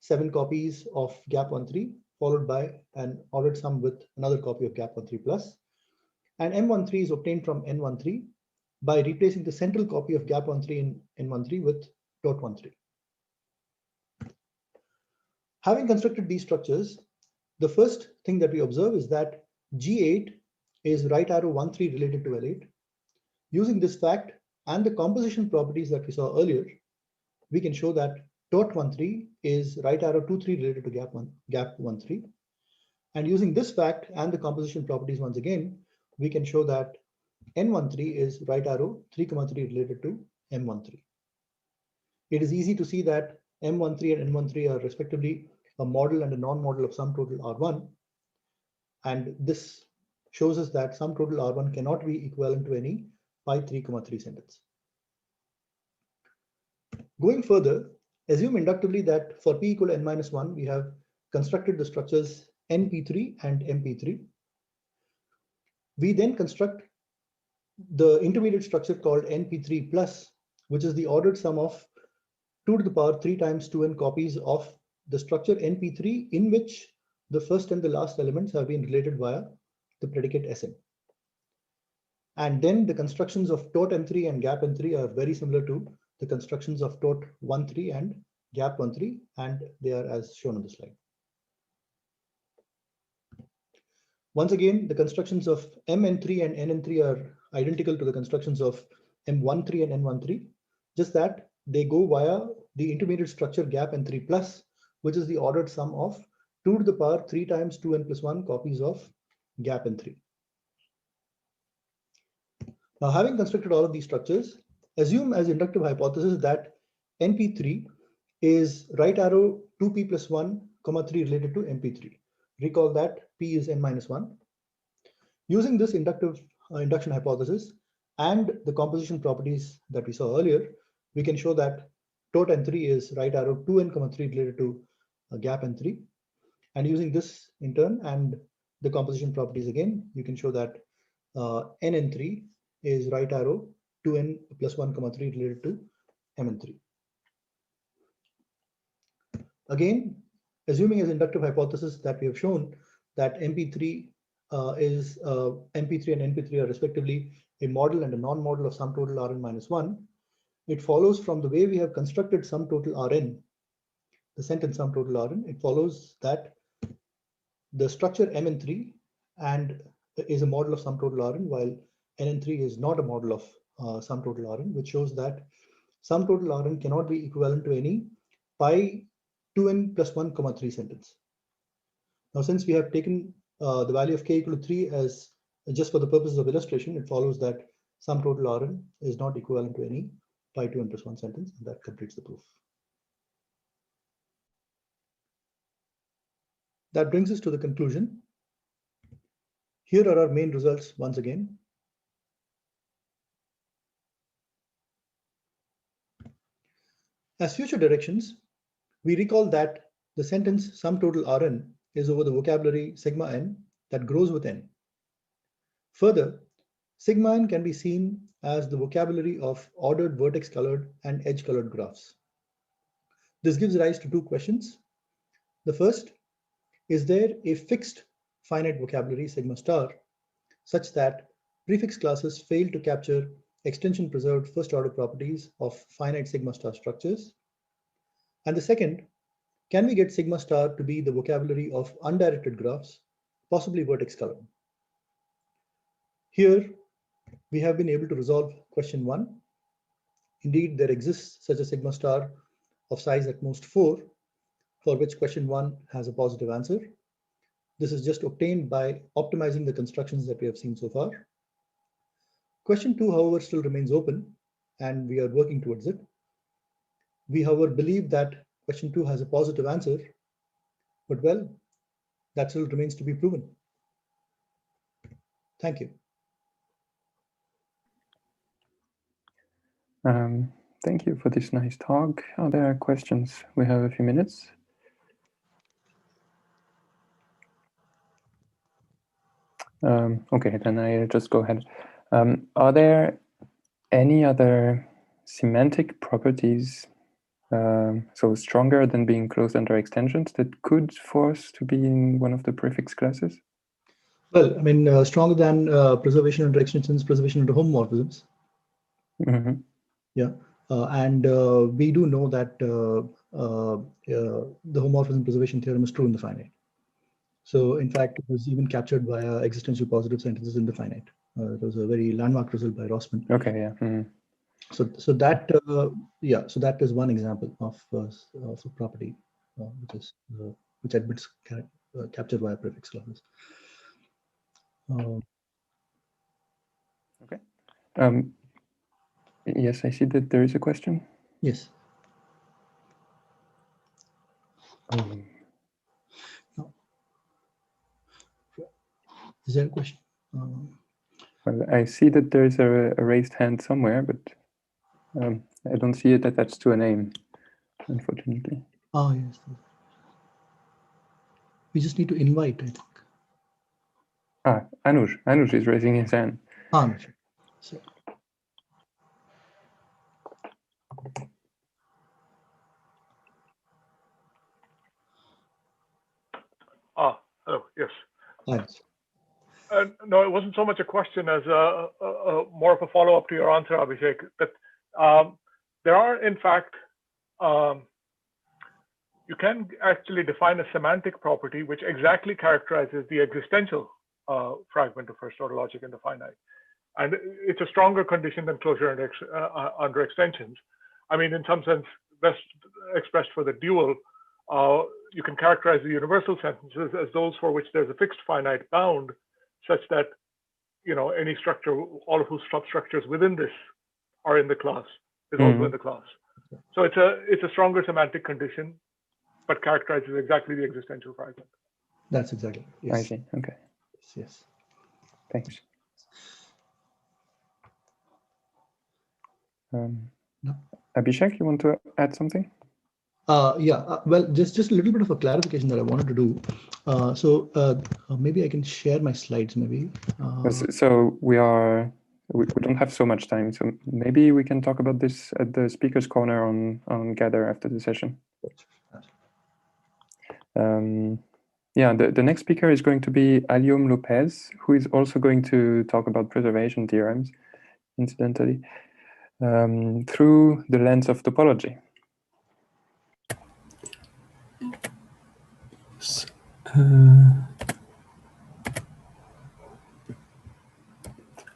7 copies of GAP13, followed by an ordered sum with another copy of GAP13 plus. And M13 is obtained from N13 by replacing the central copy of GAP13 in N13 with TOT13. Having constructed these structures, the first thing that we observe is that G8 is right arrow 1,3 related to L8. Using this fact and the composition properties that we saw earlier, we can show that TOT13 is right arrow 2,3 related to GAP13. And using this fact and the composition properties once again, we can show that N13 is right arrow 3,3 related to M13. It is easy to see that M13 and N13 are respectively a model and a non-model of sum total R1. And this shows us that sum total R1 cannot be equivalent to any pi 3,3 sentence. Going further, assume inductively that for p equal to n-1, we have constructed the structures np3 and mp3. We then construct the intermediate structure called np3 plus, which is the ordered sum of 2 to the power 3 times 2n copies of the structure np3 in which the first and the last elements have been related via the predicate Sn. And then the constructions of TOT-M3 and GAP-M3 are very similar to the constructions of TOT-13 and GAP-13, and they are as shown on the slide. Once again, the constructions of MN3 and NN3 are identical to the constructions of M13 and N13, just that they go via the intermediate structure GAP-N3 plus, which is the ordered sum of 2 to the power 3 times 2n plus 1 copies of GAP-N3. Now, having constructed all of these structures, assume as inductive hypothesis that NP3 is right arrow 2p plus 1, 3 related to MP3. Recall that p is n-1. Using this induction hypothesis and the composition properties that we saw earlier, we can show that TOT-N3 is right arrow 2n, 3 related to GAP-N3. And using this in turn and the composition properties again, you can show that NN3 is right arrow 2n plus 1, 3 related to MN3. Again, assuming as inductive hypothesis that we have shown that MP3 MP3 and NP3 are respectively a model and a non-model of sum total Rn-1, it follows from the way we have constructed sum total Rn, the sentence sum total Rn, it follows that the structure Mn3 and is a model of sum total Rn, while Nn3 is not a model of sum total Rn, which shows that sum total Rn cannot be equivalent to any pi 2n plus 1, 3 sentence. Now, since we have taken the value of k equal to 3 as just for the purposes of illustration, it follows that sum total Rn is not equivalent to any pi 2 n plus 1 sentence, and that completes the proof. That brings us to the conclusion. Here are our main results once again. As future directions, we recall that the sentence sum total Rn is over the vocabulary sigma n that grows with n. Further, sigma n can be seen as the vocabulary of ordered vertex colored and edge colored graphs. This gives rise to two questions. The first, is there a fixed finite vocabulary sigma star such that prefix classes fail to capture extension preserved first order properties of finite sigma star structures? And the second, can we get sigma star to be the vocabulary of undirected graphs, possibly vertex colored? Here, we have been able to resolve question 1. Indeed, there exists such a sigma star of size at most 4, for which question 1 has a positive answer. This is just obtained by optimizing the constructions that we have seen so far. Question 2, however, still remains open, and we are working towards it. We, however, believe that question 2 has a positive answer, but well, that still remains to be proven. Thank you. Thank you for this nice talk. Are there questions? We have a few minutes. Okay, then I'll just go ahead. Are there any other semantic properties so stronger than being closed under extensions that could force to be in one of the prefix classes? Well, I mean, stronger than preservation under extensions, preservation under homomorphisms. Mm-hmm. Yeah, and we do know that the homomorphism preservation theorem is true in the finite. So in fact, it was even captured via existential positive sentences in the finite. It was a very landmark result by Rossmann. Okay, yeah. Mm-hmm. So that so that is one example of a property which admits capture via prefix clauses. Okay. Yes, I see that there is a question. Yes. No. Is there a question? Well, I see that there is a raised hand somewhere, but I don't see it attached to a name, unfortunately. Oh, yes. We just need to invite, I think. Ah, Anuj is raising his hand. Anuj. So. Hello, yes. Thanks. No, it wasn't so much a question as more of a follow-up to your answer, Abhisekh, that there are, in fact, you can actually define a semantic property which exactly characterizes the existential fragment of first-order logic in the finite. And it's a stronger condition than closure under extensions. I mean, in some sense, best expressed for the dual, you can characterize the universal sentences as those for which there's a fixed finite bound, such that, you know, any structure, all of whose substructures within this are in the class, is also in the class. So it's a stronger semantic condition, but characterizes exactly the existential fragment. That's exactly. Yes. I see. Okay. Yes. Thanks. No. Abhisekh, you want to add something? Well, just a little bit of a clarification that I wanted to do. Maybe I can share my slides. Maybe. So we don't have so much time. So maybe we can talk about this at the speakers' corner on Gather after the session. Yeah, the next speaker is going to be Aliaume Lopez, who is also going to talk about preservation theorems, incidentally, through the lens of topology.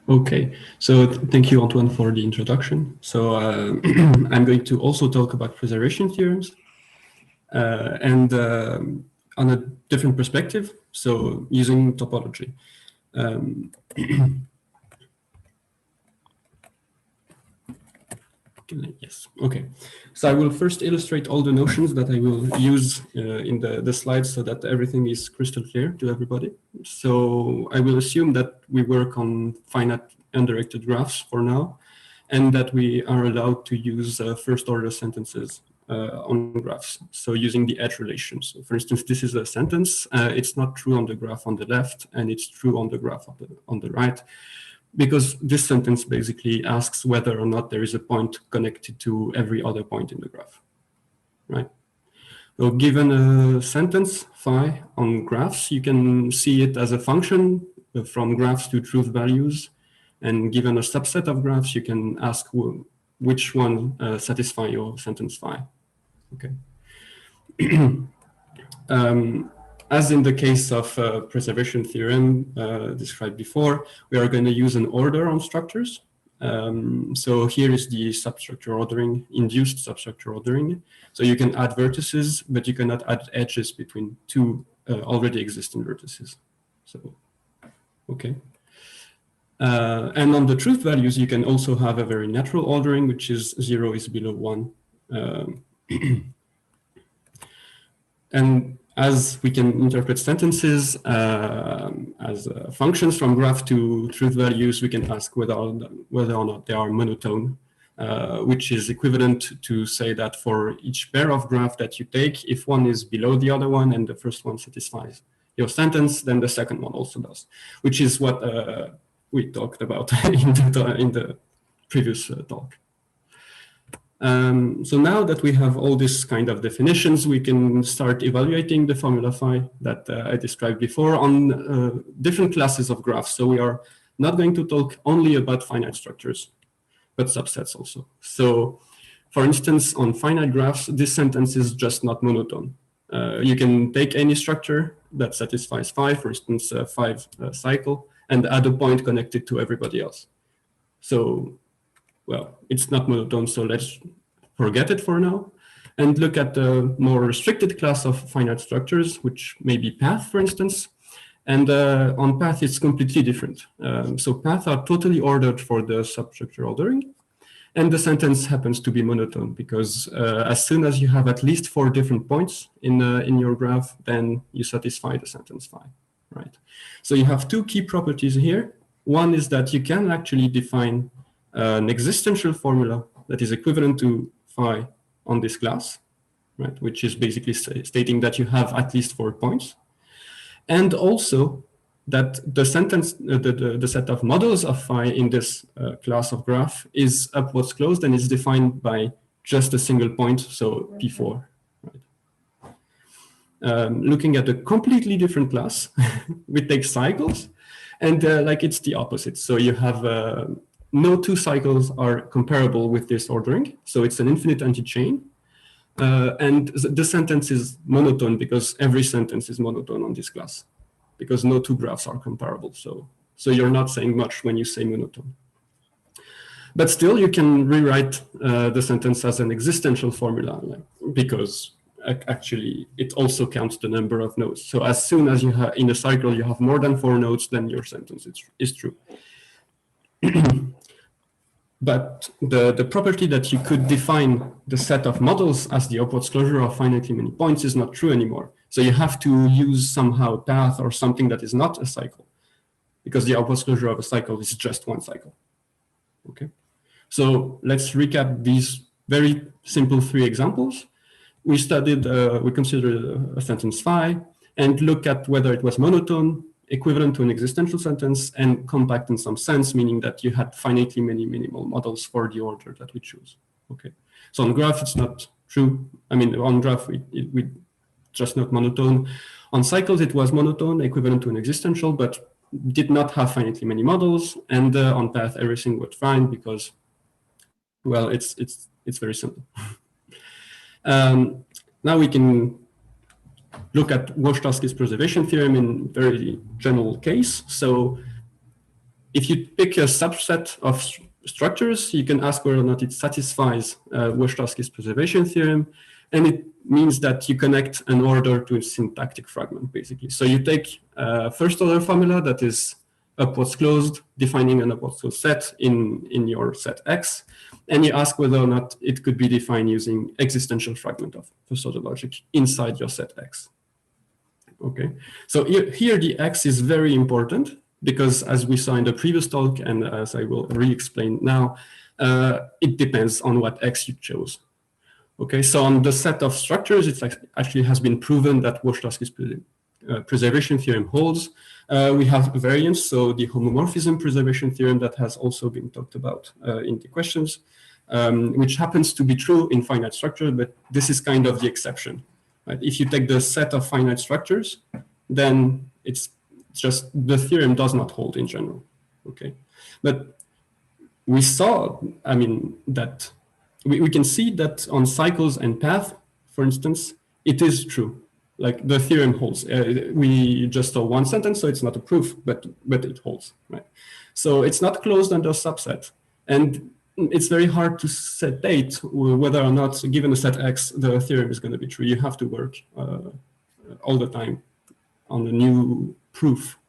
Okay, so thank you, Antoine, for the introduction. So I'm going to also talk about preservation theorems. on a different perspective, so using topology. Yes, okay. So I will first illustrate all the notions that I will use in the slides so that everything is crystal clear to everybody. So I will assume that we work on finite undirected graphs for now, and that we are allowed to use first order sentences on graphs. So using the edge relations. So for instance, this is a sentence. It's not true on the graph on the left, and it's true on the graph on the right, because this sentence basically asks whether or not there is a point connected to every other point in the graph, right? So given a sentence phi on graphs, you can see it as a function from graphs to truth values. And given a subset of graphs, you can ask which one satisfy your sentence phi, okay? As in the case of preservation theorem described before, we are going to use an order on structures. So here is the substructure ordering, induced substructure ordering. So you can add vertices, but you cannot add edges between two already existing vertices. So, okay. And on the truth values, you can also have a very natural ordering, which is 0 is below 1. And as we can interpret sentences as functions from graph to truth values, we can ask whether or not they are monotone, which is equivalent to say that for each pair of graph that you take, if one is below the other one and the first one satisfies your sentence, then the second one also does, which is what we talked about in the previous talk. So now that we have all this kind of definitions, we can start evaluating the formula phi that I described before on different classes of graphs. So we are not going to talk only about finite structures, but subsets also. So for instance, on finite graphs, this sentence is just not monotone. You can take any structure that satisfies phi, for instance, a 5 cycle, and add a point connected to everybody else. So, well, it's not monotone, so let's forget it for now and look at the more restricted class of finite structures, which may be path, for instance. And on path, it's completely different. So paths are totally ordered for the substructure ordering, and the sentence happens to be monotone because as soon as you have at least 4 different points in your graph, then you satisfy the sentence phi, right? So you have 2 key properties here. One is that you can actually define an existential formula that is equivalent to phi on this class, right? Which is basically stating that you have at least 4 points. And also that the sentence, the set of models of phi in this class of graph is upwards closed and is defined by just a single point, so P4, right? Looking at a completely different class, we take cycles, and like it's the opposite. So you have no 2 cycles are comparable with this ordering. So it's an infinite anti-chain. And the sentence is monotone because every sentence is monotone on this class, because no 2 graphs are comparable. So you're not saying much when you say monotone. But still, you can rewrite the sentence as an existential formula, because actually it also counts the number of nodes. So as soon as you have in a cycle you have more than 4 nodes, then your sentence is true. But the property that you could define the set of models as the upwards closure of finitely many points is not true anymore. So you have to use somehow a path or something that is not a cycle, because the upwards closure of a cycle is just 1 cycle. Okay. So let's recap these very simple 3 examples. We studied, we considered a sentence phi and look at whether it was monotone, equivalent to an existential sentence, and compact in some sense, meaning that you had finitely many minimal models for the order that we choose. Okay. So on graph, it's not true. I mean, on graph, we just not monotone. On cycles, it was monotone, equivalent to an existential, but did not have finitely many models. And on path, everything was fine because, well, it's very simple. Now we can look at Wojtowski's preservation theorem in very general case. So if you pick a subset of structures, you can ask whether or not it satisfies Wojtowski's preservation theorem. and it means that you connect an order to a syntactic fragment, basically. So you take a first order formula that is upwards closed, defining an upwards closed set in your set X, and you ask whether or not it could be defined using existential fragment of first order logic inside your set X. Okay, so here the X is very important because, as we saw in the previous talk, and as I will re-explain now, it depends on what X you chose. Okay, so on the set of structures, it actually has been proven that Weierstrassky's preservation theorem holds. We have variants, so the homomorphism preservation theorem that has also been talked about in the questions, which happens to be true in finite structures, but this is kind of the exception. Right? If you take the set of finite structures, then it's just the theorem does not hold in general. Okay, but we saw, I mean, that we can see that on cycles and path, for instance, it is true. Like the theorem holds. We just saw one sentence, so it's not a proof, but it holds, right? So it's not closed under subset, and it's very hard to state whether or not, given a set X, the theorem is going to be true. You have to work all the time on a new proof.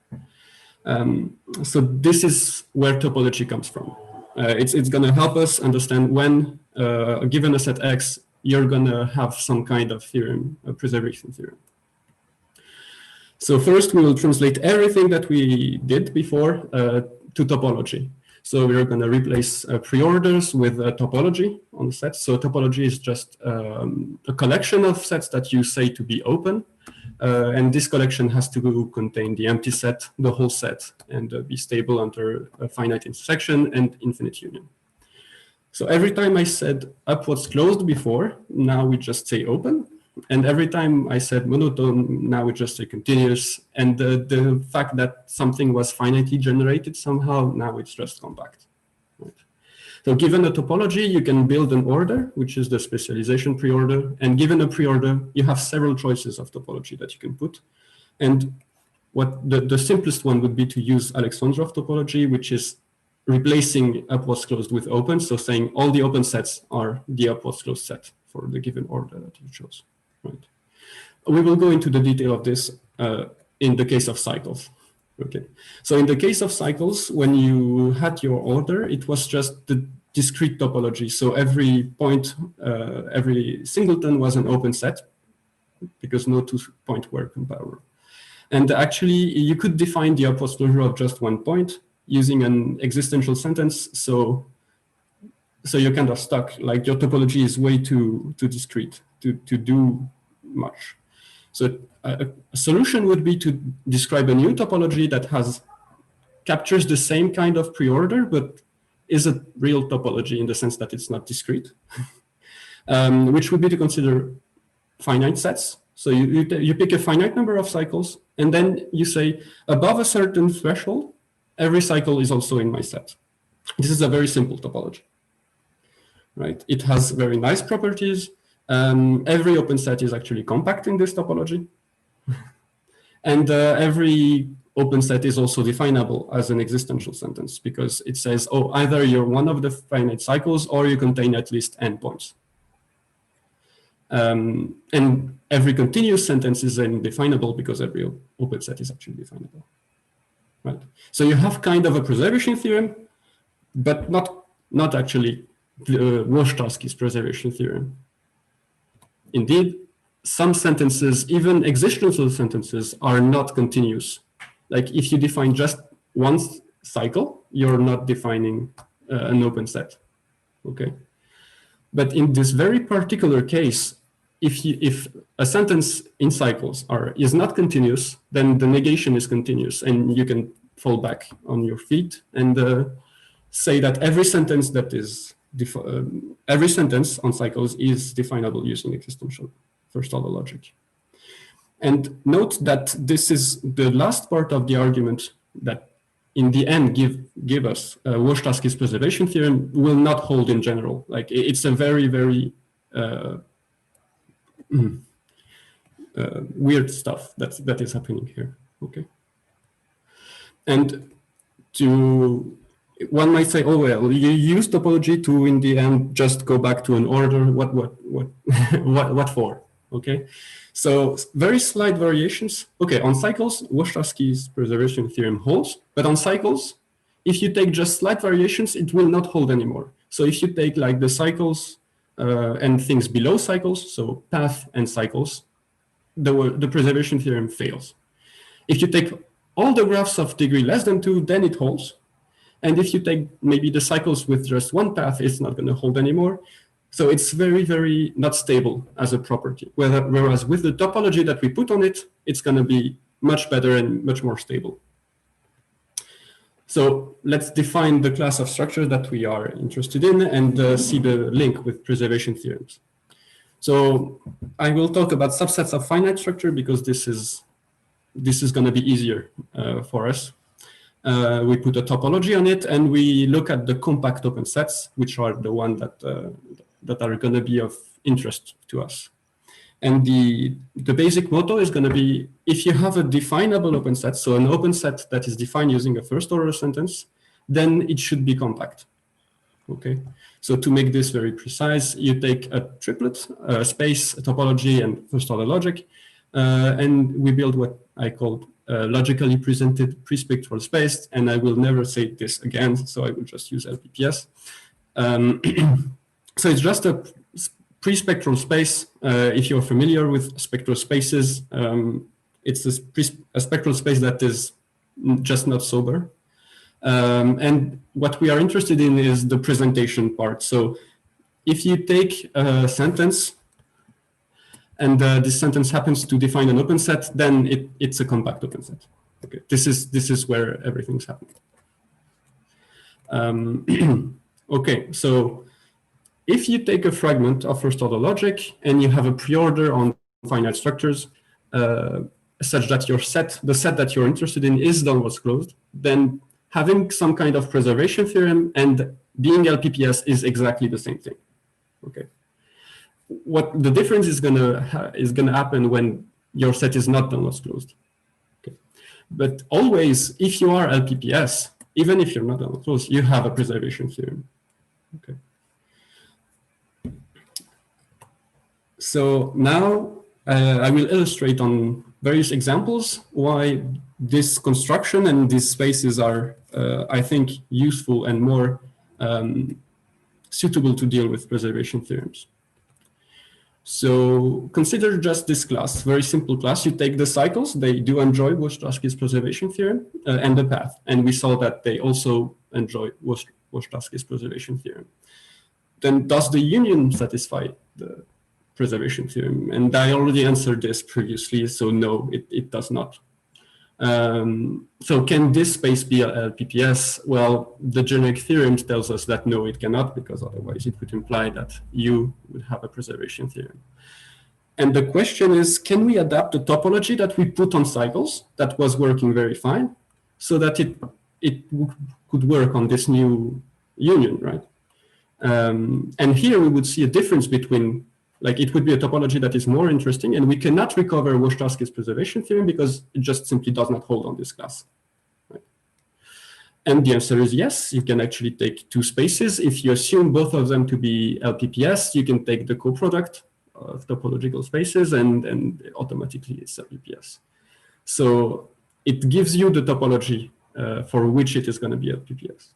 So this is where topology comes from. It's going to help us understand when, given a set X, you're going to have some kind of theorem, a preservation theorem. So first, we will translate everything that we did before to topology. So we're going to replace preorders with topology on the set. So topology is just a collection of sets that you say to be open. And this collection has to contain the empty set, the whole set, and be stable under a finite intersection and infinite union. So every time I said upwards closed before, now we just say open. And every time I said monotone, now we just say continuous. And the fact that something was finitely generated somehow, now it's just compact. Right? So given a topology, you can build an order, which is the specialization preorder. And given a preorder, you have several choices of topology that you can put. And what the simplest one would be to use Alexandrov topology, which is replacing upwards closed with open. So saying all the open sets are the upwards closed set for the given order that you chose. Right. We will go into the detail of this in the case of cycles. Okay. So in the case of cycles, when you had your order, it was just the discrete topology. So every point, every singleton was an open set because no 2 points were comparable. And actually, you could define the upwards closure of just one point using an existential sentence. So you're kind of stuck, like your topology is way too discrete to do much. So a solution would be to describe a new topology that captures the same kind of preorder, but is a real topology in the sense that it's not discrete, which would be to consider finite sets. So you pick a finite number of cycles, and then you say above a certain threshold, every cycle is also in my set. This is a very simple topology. Right? It has very nice properties. Every open set is actually compact in this topology. And every open set is also definable as an existential sentence because it says, oh, either you're one of the finite cycles or you contain at least n points. And every continuous sentence is then definable because every open set is actually definable. Right? So you have kind of a preservation theorem, but not actually Weierstrassky's preservation theorem. Indeed, some sentences, even existential sentences, are not continuous. Like if you define just one cycle, you're not defining an open set. Okay. But in this very particular case, if a sentence in cycles is not continuous, then the negation is continuous, and you can fall back on your feet and say that every sentence that is every sentence on cycles is definable using existential first order logic. And note that this is the last part of the argument that in the end give us Weierstrassky's preservation theorem will not hold in general. Like it's a very, very weird stuff that is happening here. Okay. And one might say, oh, well, you use topology to, in the end, just go back to an order. What for? Okay. So very slight variations. Okay, on cycles, Wojtowski's preservation theorem holds, but on cycles, if you take just slight variations, it will not hold anymore. So if you take like the cycles and things below cycles, so path and cycles, the preservation theorem fails. If you take all the graphs of degree less than 2, then it holds. And if you take maybe the cycles with just one path, it's not going to hold anymore. So it's very, very not stable as a property. Whereas with the topology that we put on it, it's going to be much better and much more stable. So let's define the class of structure that we are interested in and see the link with preservation theorems. So I will talk about subsets of finite structure because this is going to be easier for us. We put a topology on it and we look at the compact open sets, which are the ones that are going to be of interest to us. And the basic motto is going to be, if you have a definable open set, so an open set that is defined using a first order sentence, then it should be compact. Okay, so to make this very precise, you take a triplet, space, a topology, and first order logic, and we build what I call logically presented pre-spectral space, and I will never say this again, so I will just use LPPS. So it's just a pre-spectral space. If you're familiar with spectral spaces, it's a spectral space that is just not sober. And what we are interested in is the presentation part. So if you take a sentence and this sentence happens to define an open set, then it's a compact open set. Okay, this is where everything's happening. Okay, so if you take a fragment of first order logic and you have a preorder on finite structures such that your set, the set that you're interested in is downwards closed, then having some kind of preservation theorem and being LPPS is exactly the same thing. Okay. What the difference is gonna happen when your set is not downwards closed. Okay. But always, if you are LPPS, even if you're not downwards closed, you have a preservation theorem. Okay. So now I will illustrate on various examples why this construction and these spaces are, I think, useful and more suitable to deal with preservation theorems. So consider just this class, very simple class. You take the cycles, they do enjoy Wojtowski's preservation theorem, and the path. And we saw that they also enjoy Wojtowski's preservation theorem. Then does the union satisfy the preservation theorem? And I already answered this previously, so no, it does not. So can this space be a LPPS? Well, the generic theorem tells us that no, it cannot, because otherwise it would imply that U would have a preservation theorem. And the question is, can we adapt the topology that we put on cycles that was working very fine so that it could work on this new union, right? And here we would see a difference between, like, it would be a topology that is more interesting, and we cannot recover Wojtowski's preservation theorem because it just simply does not hold on this class. Right? And the answer is yes, you can actually take two spaces. If you assume both of them to be LPPS, you can take the coproduct of topological spaces and automatically it's LPPS. So it gives you the topology for which it is going to be LPPS.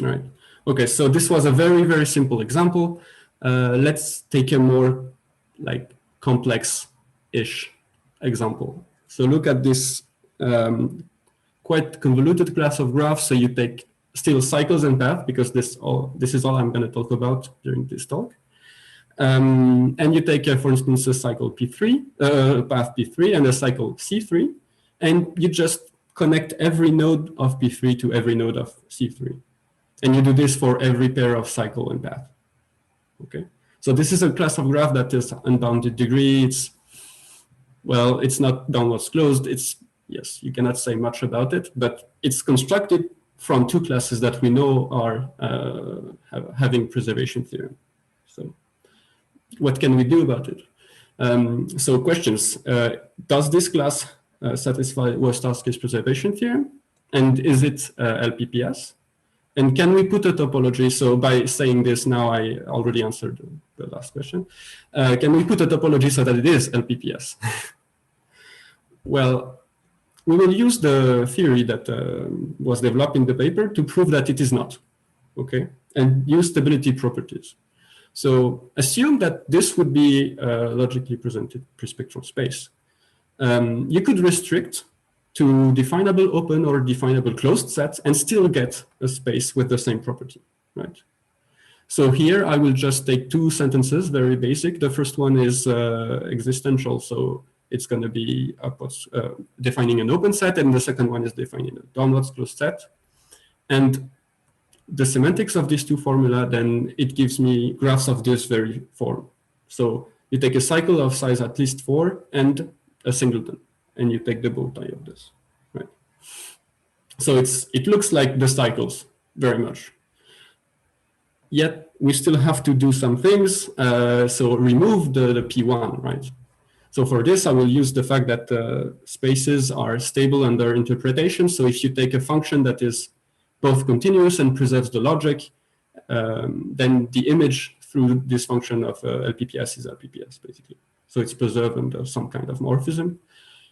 All right. Okay, so this was a very, very simple example. Let's take a more like complex-ish example. So look at this quite convoluted class of graphs. So you take still cycles and path, because this is all I'm going to talk about during this talk. And you take, for instance, a cycle P3, path P3 and a cycle C3, and you just connect every node of P3 to every node of C3. And you do this for every pair of cycle and path. Okay, so this is a class of graph that is unbounded degree. It's, well, it's not downwards closed. It's, yes, you cannot say much about it, but it's constructed from two classes that we know are having preservation theorem. So what can we do about it? So questions, does this class satisfy Wojtowski's preservation theorem? And is it LPPS? And can we put a topology? So by saying this now, I already answered the last question. Can we put a topology so that it is LPPS? Well, we will use the theory that was developed in the paper to prove that it is not, okay? And use stability properties. So assume that this would be a logically presented pre-spectral space. You could restrict to definable open or definable closed sets and still get a space with the same property, right? So here I will just take two sentences, very basic. The first one is existential, so it's going to be defining an open set, and the second one is defining a downwards closed set. And the semantics of these two formula, then it gives me graphs of this very form. So you take a cycle of size at least 4 and a singleton, and you take the bow tie of this, right? So it looks like the cycles very much. Yet we still have to do some things. So remove the P1, right? So for this, I will use the fact that spaces are stable under interpretation. So if you take a function that is both continuous and preserves the logic, then the image through this function of LPPS is LPPS, basically. So it's preserved under some kind of morphism.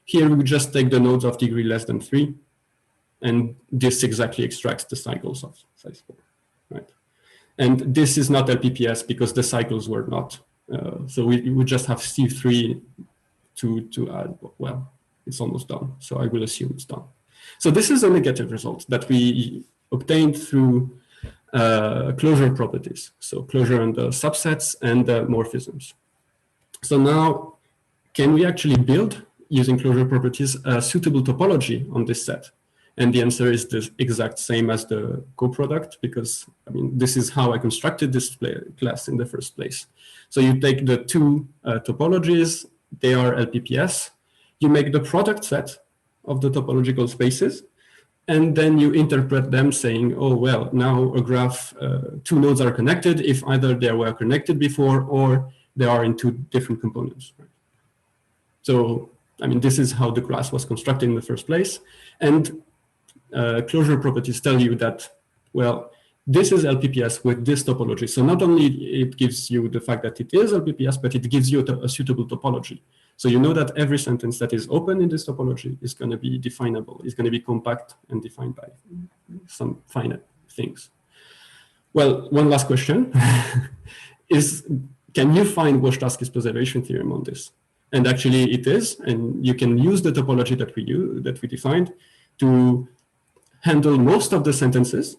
Here we just take the nodes of degree less than 3, and this exactly extracts the cycles of size 4, right? And this is not LPPS because the cycles were not. So we would just have C3 to add, well, it's almost done. So I will assume it's done. So this is a negative result that we obtained through closure properties. So closure under subsets and morphisms. So now, can we actually build, using closure properties, a suitable topology on this set? And the answer is the exact same as the coproduct, because I mean, this is how I constructed this class in the first place. So you take the two topologies, they are LPPS. You make the product set of the topological spaces, and then you interpret them saying, oh, well, now a graph, two nodes are connected if either they were connected before or they are in two different components. Right? So, I mean, this is how the class was constructed in the first place. And closure properties tell you that, well, this is LPPS with this topology. So not only it gives you the fact that it is LPPS, but it gives you a suitable topology. So you know that every sentence that is open in this topology is going to be definable, is going to be compact and defined by some finite things. Well, one last question is, can you find Wojtowski's preservation theorem on this? And actually it is, and you can use the topology that we defined to handle most of the sentences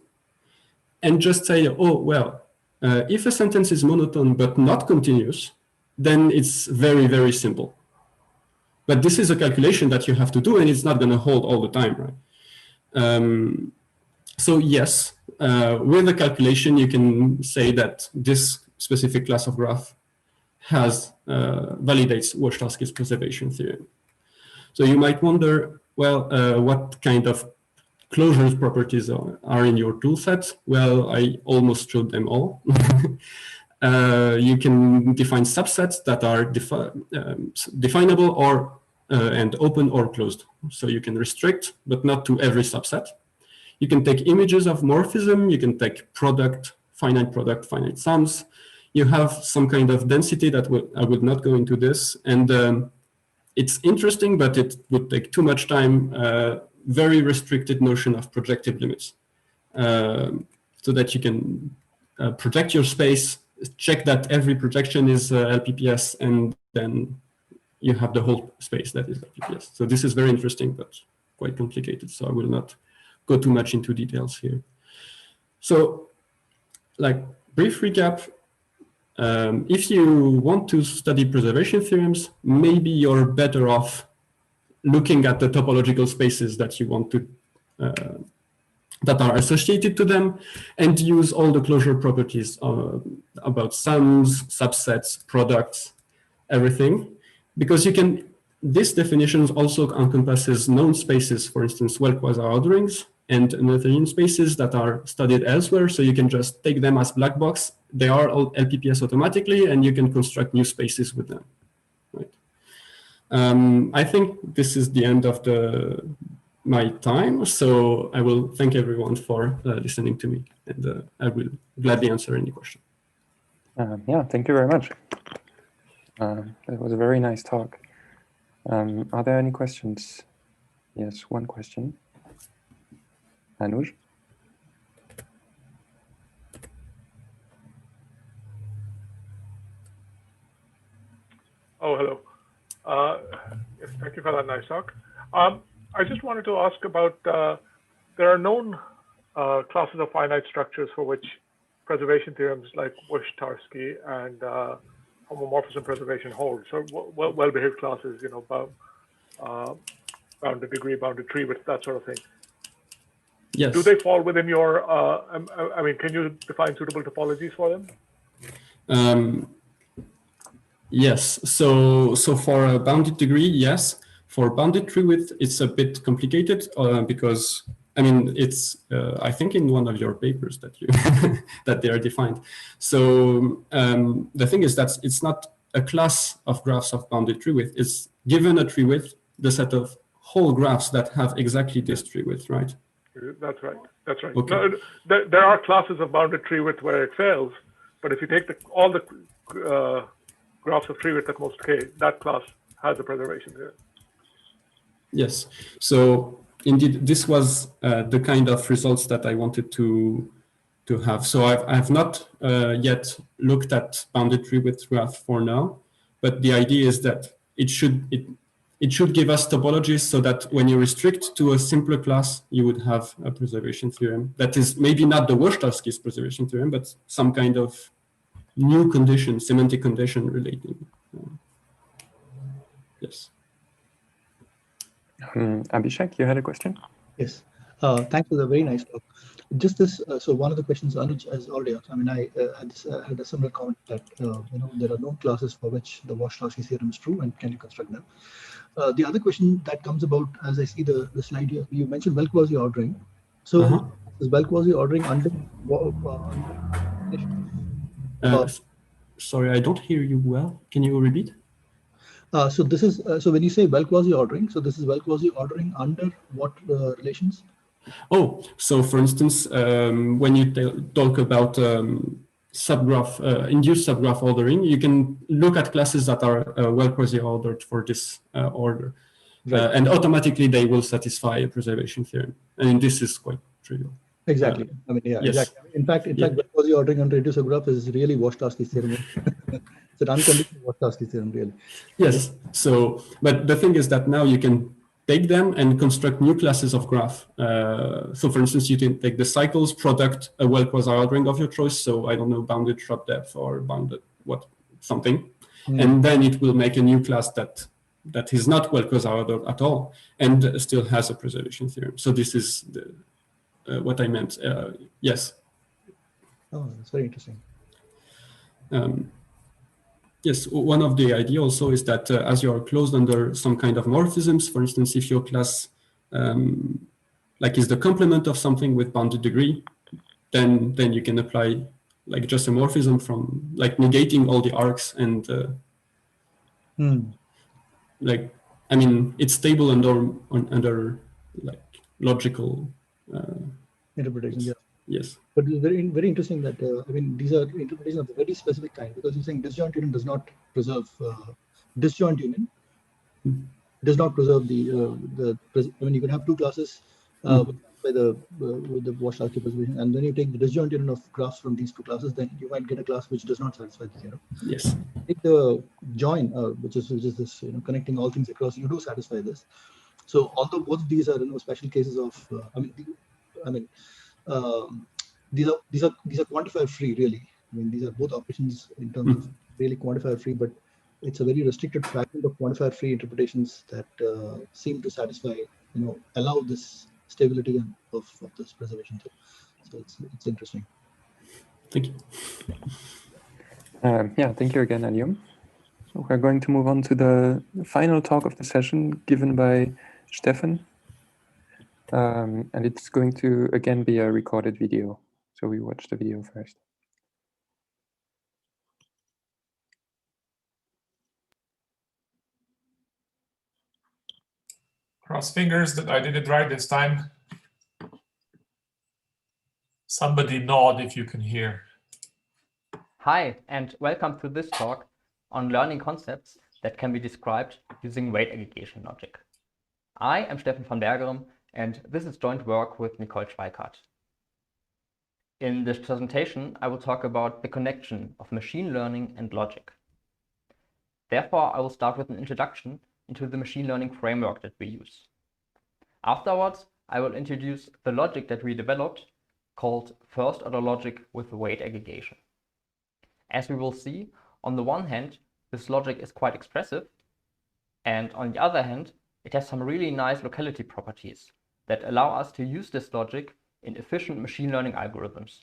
and just say, oh, well, if a sentence is monotone but not continuous, then it's very, very simple. But this is a calculation that you have to do, and it's not going to hold all the time, right? So yes, with the calculation, you can say that this specific class of graph validates Wojtowski's preservation theorem. So you might wonder, well, what kind of closures properties are in your toolset? Well, I almost showed them all. You can define subsets that are definable or and open or closed. So you can restrict, but not to every subset. You can take images of morphism. You can take product, finite sums. You have some kind of density that I would not go into this. And it's interesting, but it would take too much time. Very restricted notion of projective limits, so that you can project your space, check that every projection is LPPS, and then you have the whole space that is LPPS. So this is very interesting, but quite complicated. So I will not go too much into details here. So, like, brief recap. If you want to study preservation theorems, maybe you're better off looking at the topological spaces that you want to, that are associated to them, and use all the closure properties about sums, subsets, products, everything. Because you can, this definition also encompasses known spaces, for instance, well-quasi-orderings, and Noetherian spaces that are studied elsewhere. So you can just take them as black box. They are all LPPS automatically, and you can construct new spaces with them. Right? I think this is the end of the my time, so I will thank everyone for listening to me, and I will gladly answer any question. Yeah, thank you very much. That was a very nice talk. Are there any questions? Yes, one question. Anuj? Oh, hello. Yes, thank you for that nice talk. I just wanted to ask about, there are known classes of finite structures for which preservation theorems like Wush-Tarski and homomorphism preservation hold. So well-behaved classes, you know, bounded degree, bounded tree width, that sort of thing. Yes. Do they fall within your, I mean, can you define suitable topologies for them? Yes, so for a bounded degree, yes. For bounded tree width, it's a bit complicated because, I mean, it's, I think in one of your papers that you that they are defined. So the thing is that it's not a class of graphs of bounded tree width. It's given a tree width, the set of whole graphs that have exactly this tree width, right? That's right. That's right. Okay. No, there are classes of bounded tree width where it fails, but if you take all the graphs of tree width at most k, that class has a preservation there. Yes. So indeed, this was the kind of results that I wanted to have. So I've not yet looked at bounded tree width graph for now, but the idea is that it should give us topologies so that when you restrict to a simpler class, you would have a preservation theorem that is maybe not the Wush-Tarski's preservation theorem, but some kind of new condition, semantic condition relating. Yes. Abhisekh, you had a question? Yes. Thanks for the very nice talk. Just this, so one of the questions Anuj has already asked. I mean, I had a similar comment that you know, there are no classes for which the Wush-Tarski theorem is true, and can you construct them? The other question that comes about as I see the slide here, you mentioned well-quasi ordering. So is well-quasi ordering under sorry, I don't hear you well. Can you repeat? So this is so when you say well-quasi ordering, so this is well-quasi ordering under what relations? Oh, so for instance, when you talk about subgraph, induced subgraph ordering, you can look at classes that are well-quasi ordered for this order. Right. And automatically they will satisfy a preservation theorem. And this is quite trivial. Exactly. I mean, yeah, yes. Exactly. In fact, well-quasi ordering under induced subgraph is really Wush-Tarski's theorem. It's an unconditional Wush-Tarski theorem, really. Yes. So, but the thing is that now you can take them and construct new classes of graph. So for instance, you can take the cycles product, a well-quasi ordering of your choice. So I don't know, bounded shrub depth or bounded something. And then it will make a new class that is not well-quasi ordered at all and still has a preservation theorem. So this is what I meant. Yes. Oh, that's very interesting. Yes, one of the idea also is that as you are closed under some kind of morphisms, for instance, if your class like is the complement of something with bounded degree, then you can apply like just a morphism from like negating all the arcs and like, I mean, it's stable under like logical interpretation. Yeah. Yes. But it's very, very interesting that, I mean, these are interpretations of a very specific kind, because you're saying disjoint union does not preserve, disjoint union does not preserve I mean, you can have two classes with the Wush-Tarski preservation, and then you take the disjoint union of graphs from these two classes, then you might get a class which does not satisfy the theorem. Yes. Take the join, which is this, you know, connecting all things across, you do satisfy this. So although both of these are, you know, special cases of, these are quantifier free, really. I mean, these are both operations in terms of really quantifier free, but it's a very restricted fragment of quantifier free interpretations that seem to satisfy, you know, allow this stability of this preservation too. So it's interesting. Thank you. Yeah, thank you again, Aliaume. So we're going to move on to the final talk of the session given by Steffen. And it's going to again be a recorded video. So we watch the video first. Cross fingers that I did it right this time. Somebody nod if you can hear. Hi, and welcome to this talk on learning concepts that can be described using weight aggregation logic. I am Steffen von Bergerem, and this is joint work with Nicole Schweikardt. In this presentation, I will talk about the connection of machine learning and logic. Therefore, I will start with an introduction into the machine learning framework that we use. Afterwards, I will introduce the logic that we developed called first-order logic with weight aggregation. As we will see, on the one hand, this logic is quite expressive, and on the other hand, it has some really nice locality properties that allow us to use this logic in efficient machine learning algorithms.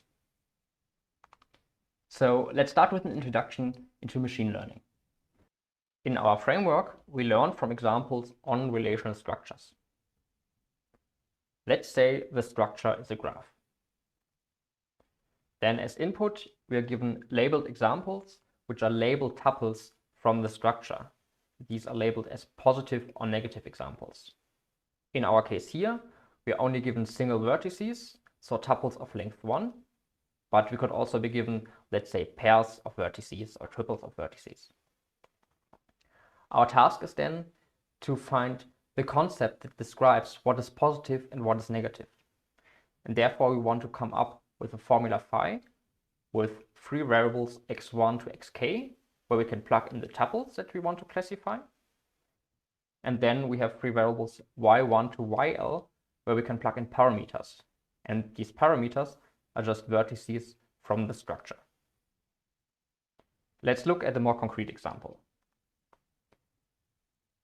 So let's start with an introduction into machine learning. In our framework, we learn from examples on relational structures. Let's say the structure is a graph. Then as input, we are given labeled examples, which are labeled tuples from the structure. These are labeled as positive or negative examples. In our case here, we are only given single vertices, so tuples of length 1, but we could also be given, let's say, pairs of vertices or triples of vertices. Our task is then to find the concept that describes what is positive and what is negative. And therefore, we want to come up with a formula phi with three variables x1 to xk, where we can plug in the tuples that we want to classify. And then we have three variables y1 to yl, where we can plug in parameters. And these parameters are just vertices from the structure. Let's look at a more concrete example.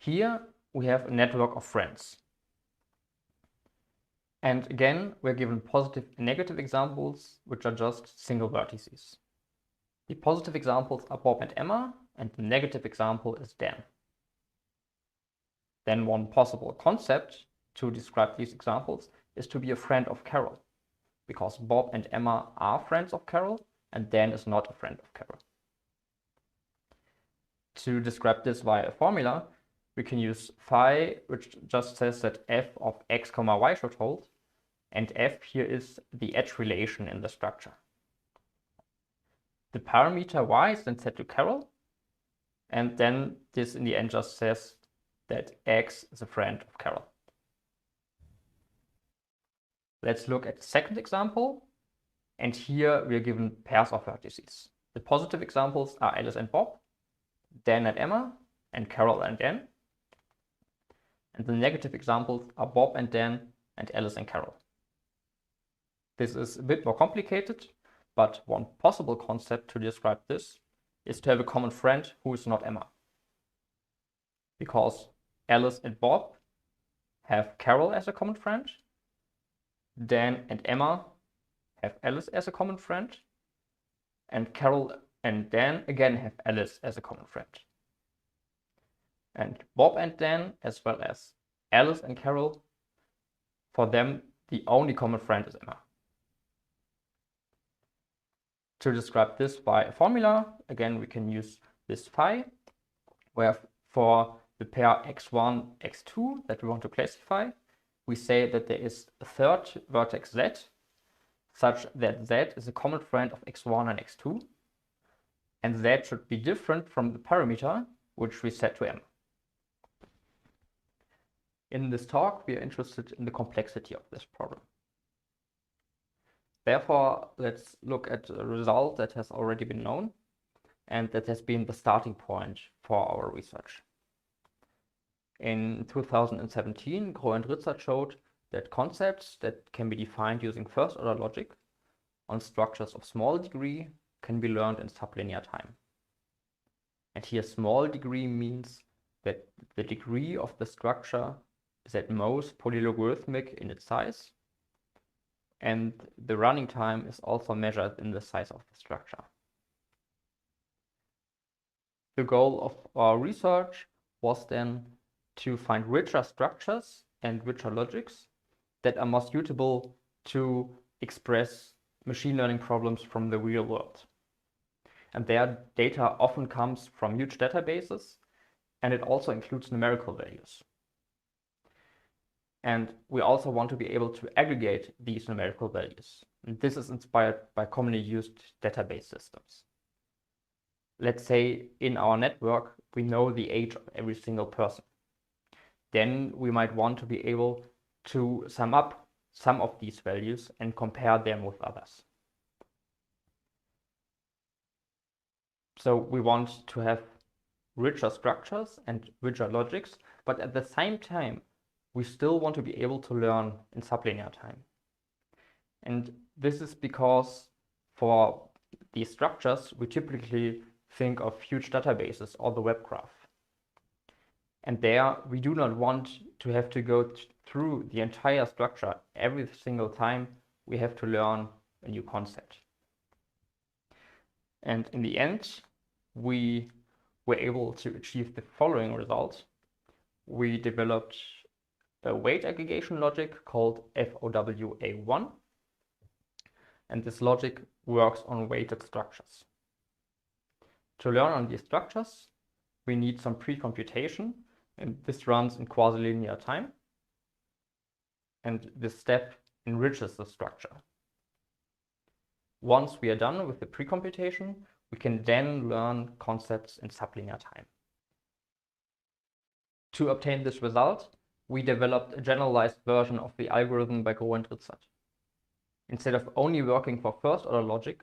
Here we have a network of friends. And again, we're given positive and negative examples, which are just single vertices. The positive examples are Bob and Emma, and the negative example is Dan. Then one possible concept to describe these examples is to be a friend of Carol, because Bob and Emma are friends of Carol, and Dan is not a friend of Carol. To describe this via a formula, we can use phi, which just says that f of x, y should hold, and f here is the edge relation in the structure. The parameter y is then set to Carol, and then this in the end just says that x is a friend of Carol. Let's look at the second example, and here we are given pairs of vertices. The positive examples are Alice and Bob, Dan and Emma, and Carol and Dan. And the negative examples are Bob and Dan and Alice and Carol. This is a bit more complicated, but one possible concept to describe this is to have a common friend who is not Emma. Because Alice and Bob have Carol as a common friend, Dan and Emma have Alice as a common friend, and Carol and Dan again have Alice as a common friend. And Bob and Dan, as well as Alice and Carol, for them, the only common friend is Emma. To describe this by a formula, again, we can use this phi, where for the pair x1, x2 that we want to classify, we say that there is a third vertex z, such that z is a common friend of x1 and x2, and z should be different from the parameter which we set to m. In this talk, we are interested in the complexity of this problem. Therefore, let's look at a result that has already been known and that has been the starting point for our research. In 2017, Grädel and Ritzert showed that concepts that can be defined using first-order logic on structures of small degree can be learned in sublinear time. And here small degree means that the degree of the structure is at most polylogarithmic in its size, and the running time is also measured in the size of the structure. The goal of our research was then to find richer structures and richer logics that are more suitable to express machine learning problems from the real world. And their data often comes from huge databases, and it also includes numerical values. And we also want to be able to aggregate these numerical values. And this is inspired by commonly used database systems. Let's say in our network, we know the age of every single person. Then we might want to be able to sum up some of these values and compare them with others. So we want to have richer structures and richer logics, but at the same time, we still want to be able to learn in sublinear time. And this is because for these structures, we typically think of huge databases or the web graph. And there, we do not want to have to go through the entire structure every single time we have to learn a new concept. And in the end, we were able to achieve the following result. We developed a weight aggregation logic called FOWA1. And this logic works on weighted structures. To learn on these structures, we need some pre-computation, and this runs in quasi-linear time. And this step enriches the structure. Once we are done with the pre-computation, we can then learn concepts in sublinear time. To obtain this result, we developed a generalized version of the algorithm by Grädel and Ritzert. Instead of only working for first-order logic,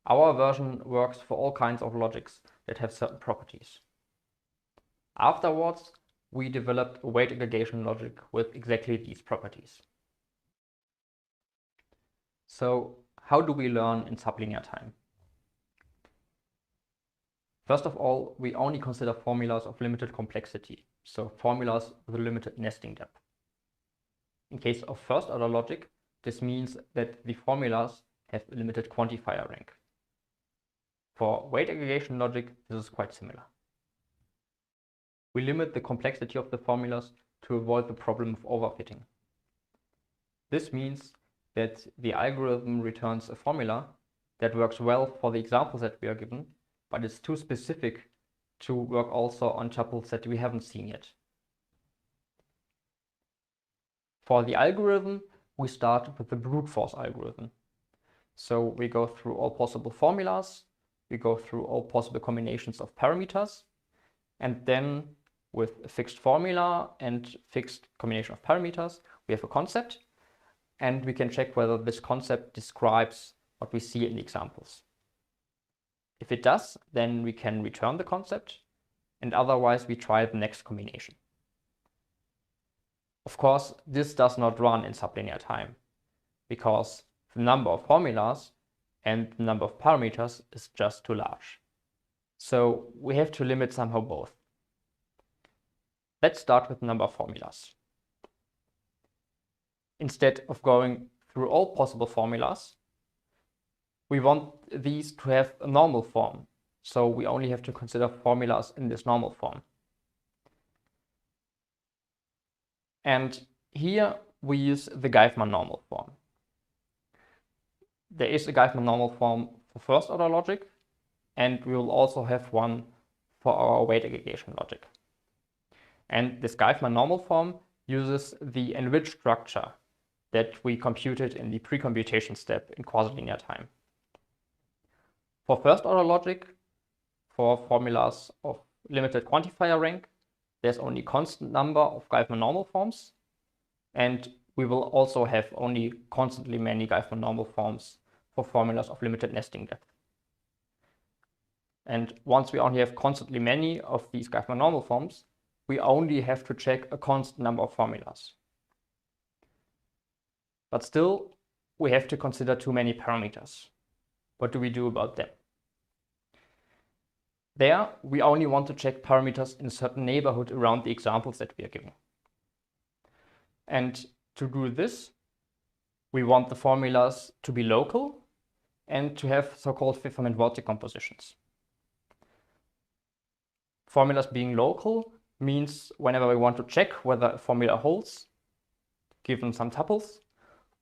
our version works for all kinds of logics that have certain properties. Afterwards, we developed a weight aggregation logic with exactly these properties. So, how do we learn in sublinear time? First of all, we only consider formulas of limited complexity, so formulas with a limited nesting depth. In case of first-order logic, this means that the formulas have a limited quantifier rank. For weight aggregation logic, this is quite similar. We limit the complexity of the formulas to avoid the problem of overfitting. This means that the algorithm returns a formula that works well for the examples that we are given, but it's too specific to work also on tuples that we haven't seen yet. For the algorithm, we start with the brute force algorithm. So we go through all possible formulas, we go through all possible combinations of parameters, and then with a fixed formula and fixed combination of parameters, we have a concept, and we can check whether this concept describes what we see in the examples. If it does, then we can return the concept, and otherwise we try the next combination. Of course, this does not run in sublinear time, because the number of formulas and the number of parameters is just too large. So we have to limit somehow both. Let's start with the number of formulas. Instead of going through all possible formulas, we want these to have a normal form. So we only have to consider formulas in this normal form. And here we use the Geifmann normal form. There is a Geifmann normal form for first order logic, and we will also have one for our weight aggregation logic. And this Geifmann normal form uses the enriched structure that we computed in the pre-computation step in quasi-linear time. For first order logic, for formulas of limited quantifier rank, there's only constant number of Geifmann normal forms, and we will also have only constantly many Geifmann normal forms for formulas of limited nesting depth. And once we only have constantly many of these Geifmann normal forms, we only have to check a constant number of formulas. But still, we have to consider too many parameters. What do we do about them? There, we only want to check parameters in a certain neighborhood around the examples that we are giving. And to do this, we want the formulas to be local and to have so-called Pfefferman-Worte compositions. Formulas being local means whenever we want to check whether a formula holds, given some tuples,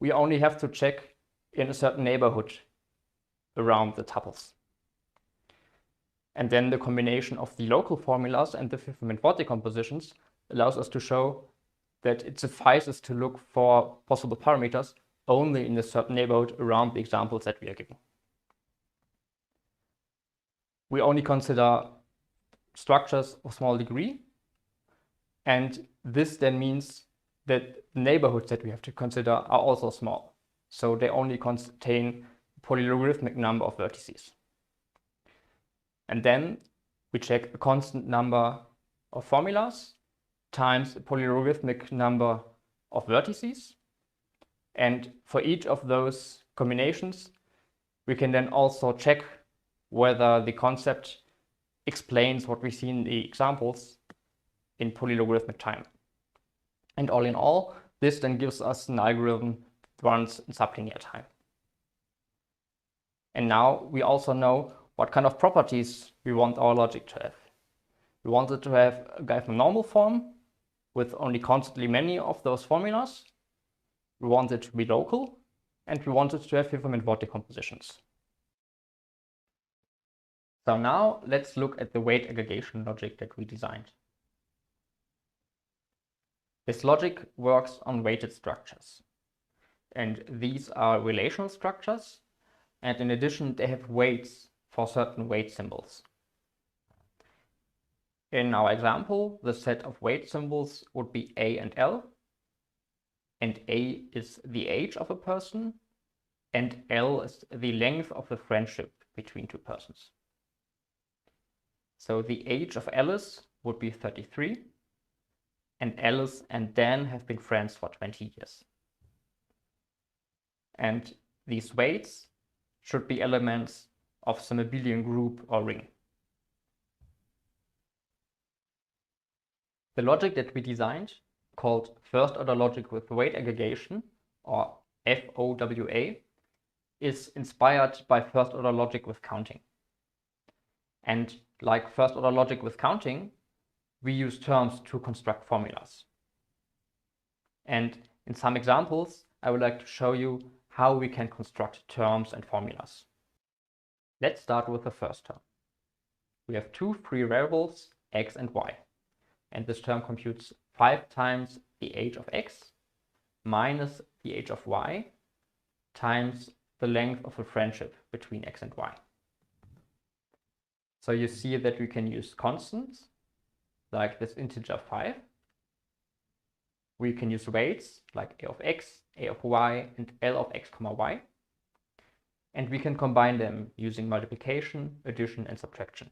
we only have to check in a certain neighborhood around the tuples. And then the combination of the local formulas and the Pfefferman-Worte compositions allows us to show that it suffices to look for possible parameters only in a certain neighborhood around the examples that we are giving. We only consider structures of small degree, and this then means that the neighborhoods that we have to consider are also small. So they only contain a polylogarithmic number of vertices. And then we check a constant number of formulas times a polylogarithmic number of vertices. And for each of those combinations, we can then also check whether the concept explains what we see in the examples in polylogarithmic time. And all in all, this then gives us an algorithm that runs in sublinear time. And now we also know what kind of properties we want our logic to have. We want it to have a Gaussian normal form with only constantly many of those formulas. We want it to be local, and we want it to have Hilferman-Wort decompositions. So now let's look at the weight aggregation logic that we designed. This logic works on weighted structures. And these are relational structures. And in addition, they have weights for certain weight symbols. In our example, the set of weight symbols would be A and L. And A is the age of a person, and L is the length of the friendship between two persons. So the age of Alice would be 33, and Alice and Dan have been friends for 20 years. And these weights should be elements of some abelian group or ring. The logic that we designed, called first order logic with weight aggregation, or FOWA, is inspired by first order logic with counting. And like first order logic with counting, we use terms to construct formulas. And in some examples, I would like to show you how we can construct terms and formulas. Let's start with the first term. We have two free variables, x and y. And this term computes 5 times the age of x minus the age of y times the length of a friendship between x and y. So you see that we can use constants like this integer 5. We can use weights like a of x, a of y, and L of x, y. And we can combine them using multiplication, addition, and subtraction.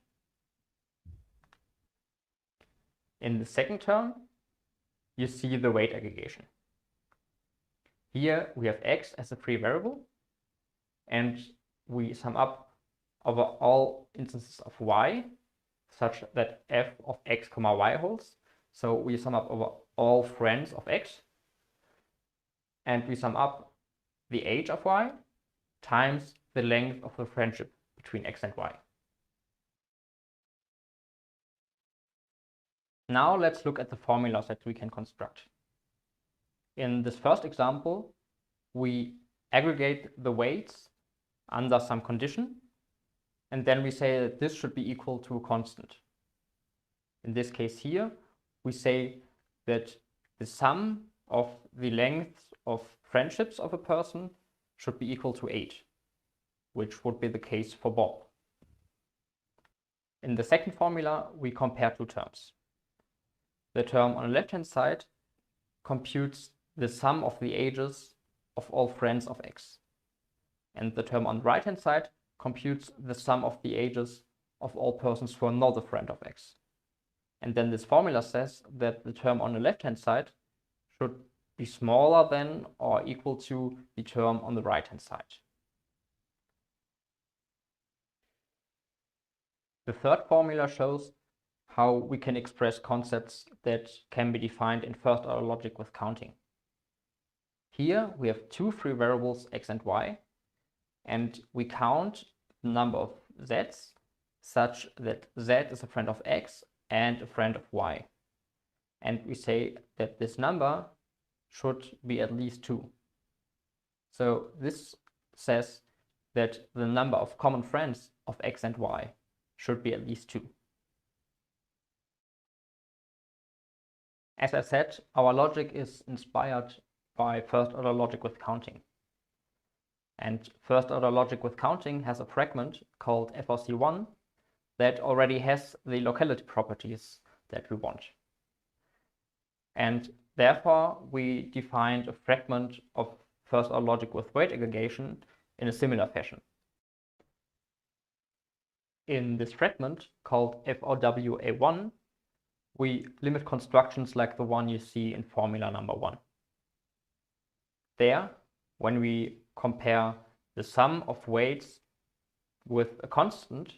In the second term, you see the weight aggregation. Here we have x as a free variable, and we sum up over all instances of y, such that f of x, y holds. So we sum up over all friends of x, and we sum up the age of y times the length of the friendship between x and y. Now let's look at the formulas that we can construct. In this first example, we aggregate the weights under some condition, and then we say that this should be equal to a constant. In this case here, we say that the sum of the lengths of friendships of a person should be equal to 8, which would be the case for Bob. In the second formula, we compare two terms. The term on the left-hand side computes the sum of the ages of all friends of x. And the term on the right-hand side computes the sum of the ages of all persons who are not a friend of x. And then this formula says that the term on the left-hand side should be smaller than or equal to the term on the right-hand side. The third formula shows how we can express concepts that can be defined in first order logic with counting. Here we have two free variables x and y, and we count the number of z's such that z is a friend of x and a friend of y. And we say that this number should be at least 2. So this says that the number of common friends of x and y should be at least 2. As I said, our logic is inspired by first-order logic with counting. And first-order logic with counting has a fragment called FOC1 that already has the locality properties that we want. And therefore, we defined a fragment of first-order logic with weight aggregation in a similar fashion. In this fragment called FOWA1, we limit constructions like the one you see in formula number 1. There, when we compare the sum of weights with a constant,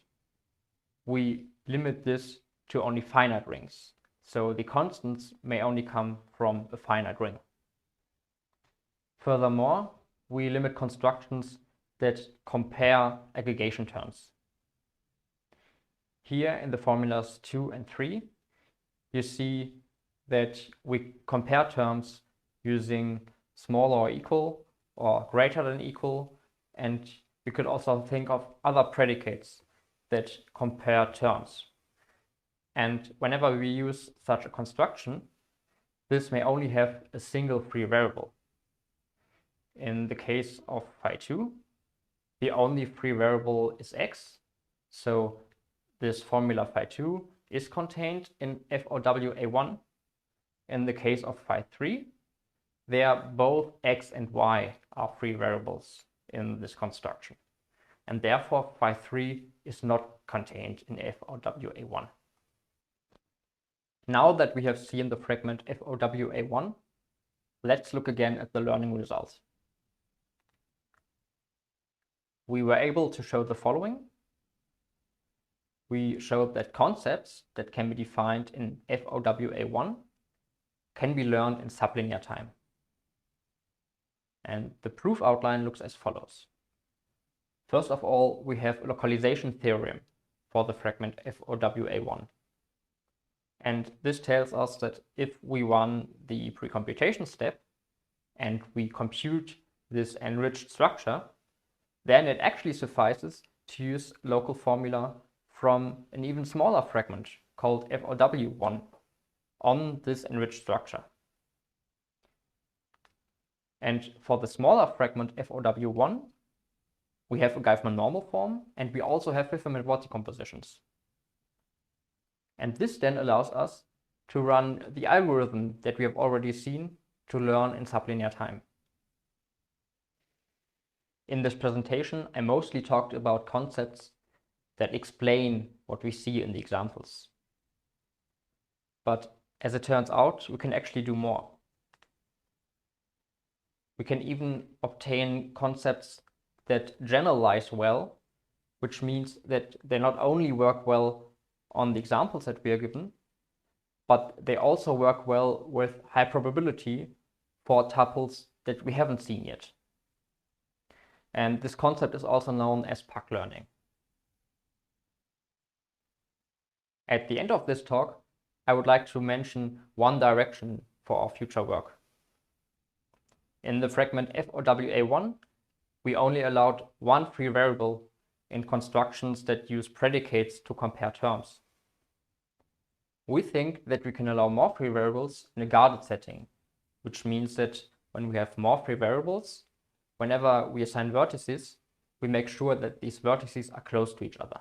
we limit this to only finite rings. So the constants may only come from a finite ring. Furthermore, we limit constructions that compare aggregation terms. Here in the formulas 2 and 3, you see that we compare terms using smaller or equal or greater than equal, and you could also think of other predicates that compare terms. And whenever we use such a construction, this may only have a single free variable. In the case of phi2, the only free variable is x, so this formula phi2 is contained in FOWA1. In the case of phi3, there both x and y are free variables in this construction. And therefore, phi3 is not contained in FOWA1. Now that we have seen the fragment FOWA1, let's look again at the learning results. We were able to show the following. We showed that concepts that can be defined in FOWA1 can be learned in sublinear time. And the proof outline looks as follows. First of all, we have a localization theorem for the fragment FOWA1. And this tells us that if we run the precomputation step and we compute this enriched structure, then it actually suffices to use local formula from an even smaller fragment called FOW1 on this enriched structure. And for the smaller fragment FOW1, we have a Geifman normal form, and we also have Pfefferman-Wort decompositions. And this then allows us to run the algorithm that we have already seen to learn in sublinear time. In this presentation, I mostly talked about concepts that explain what we see in the examples. But as it turns out, we can actually do more. We can even obtain concepts that generalize well, which means that they not only work well on the examples that we are given, but they also work well with high probability for tuples that we haven't seen yet. And this concept is also known as PAC learning. At the end of this talk, I would like to mention one direction for our future work. In the fragment FOWA1, we only allowed one free variable in constructions that use predicates to compare terms. We think that we can allow more free variables in a guarded setting, which means that when we have more free variables, whenever we assign vertices, we make sure that these vertices are close to each other.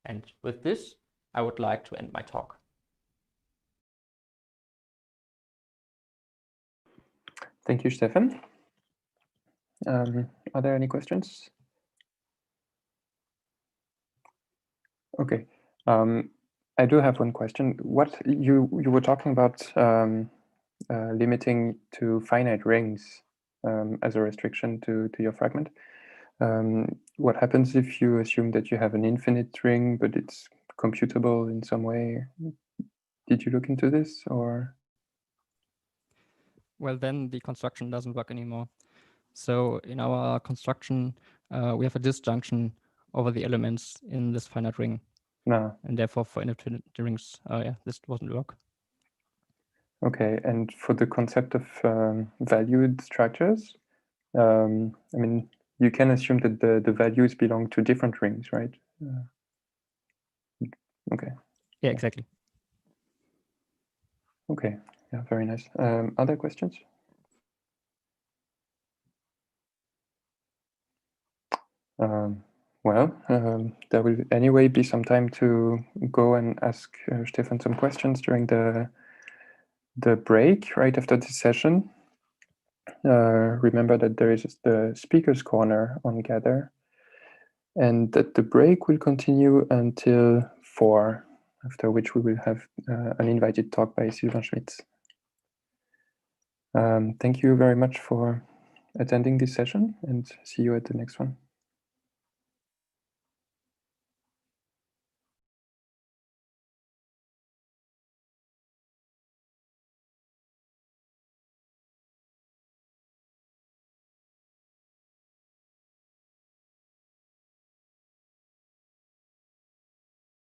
And with this, I would like to end my talk. Thank you, Steffen. Are there any questions? Okay. I do have one question. What you were talking about limiting to finite rings as a restriction to your fragment. What happens if you assume that you have an infinite ring, but it's computable in some way? Did you look into this, or? Well, then the construction doesn't work anymore. So in our construction, we have a disjunction over the elements in this finite ring. No. And therefore, for infinite rings, this doesn't work. Okay, and for the concept of valued structures, I mean, you can assume that the values belong to different rings, right? Okay. Yeah, exactly. Okay, yeah, very nice. Other questions? There will anyway be some time to go and ask Steffen some questions during the break right after this session. Remember that there is the speakers corner on Gather, and that the break will continue until 4, after which we will have an invited talk by Sylvain Schmitz. Thank you very much for attending this session, and see you at the next one.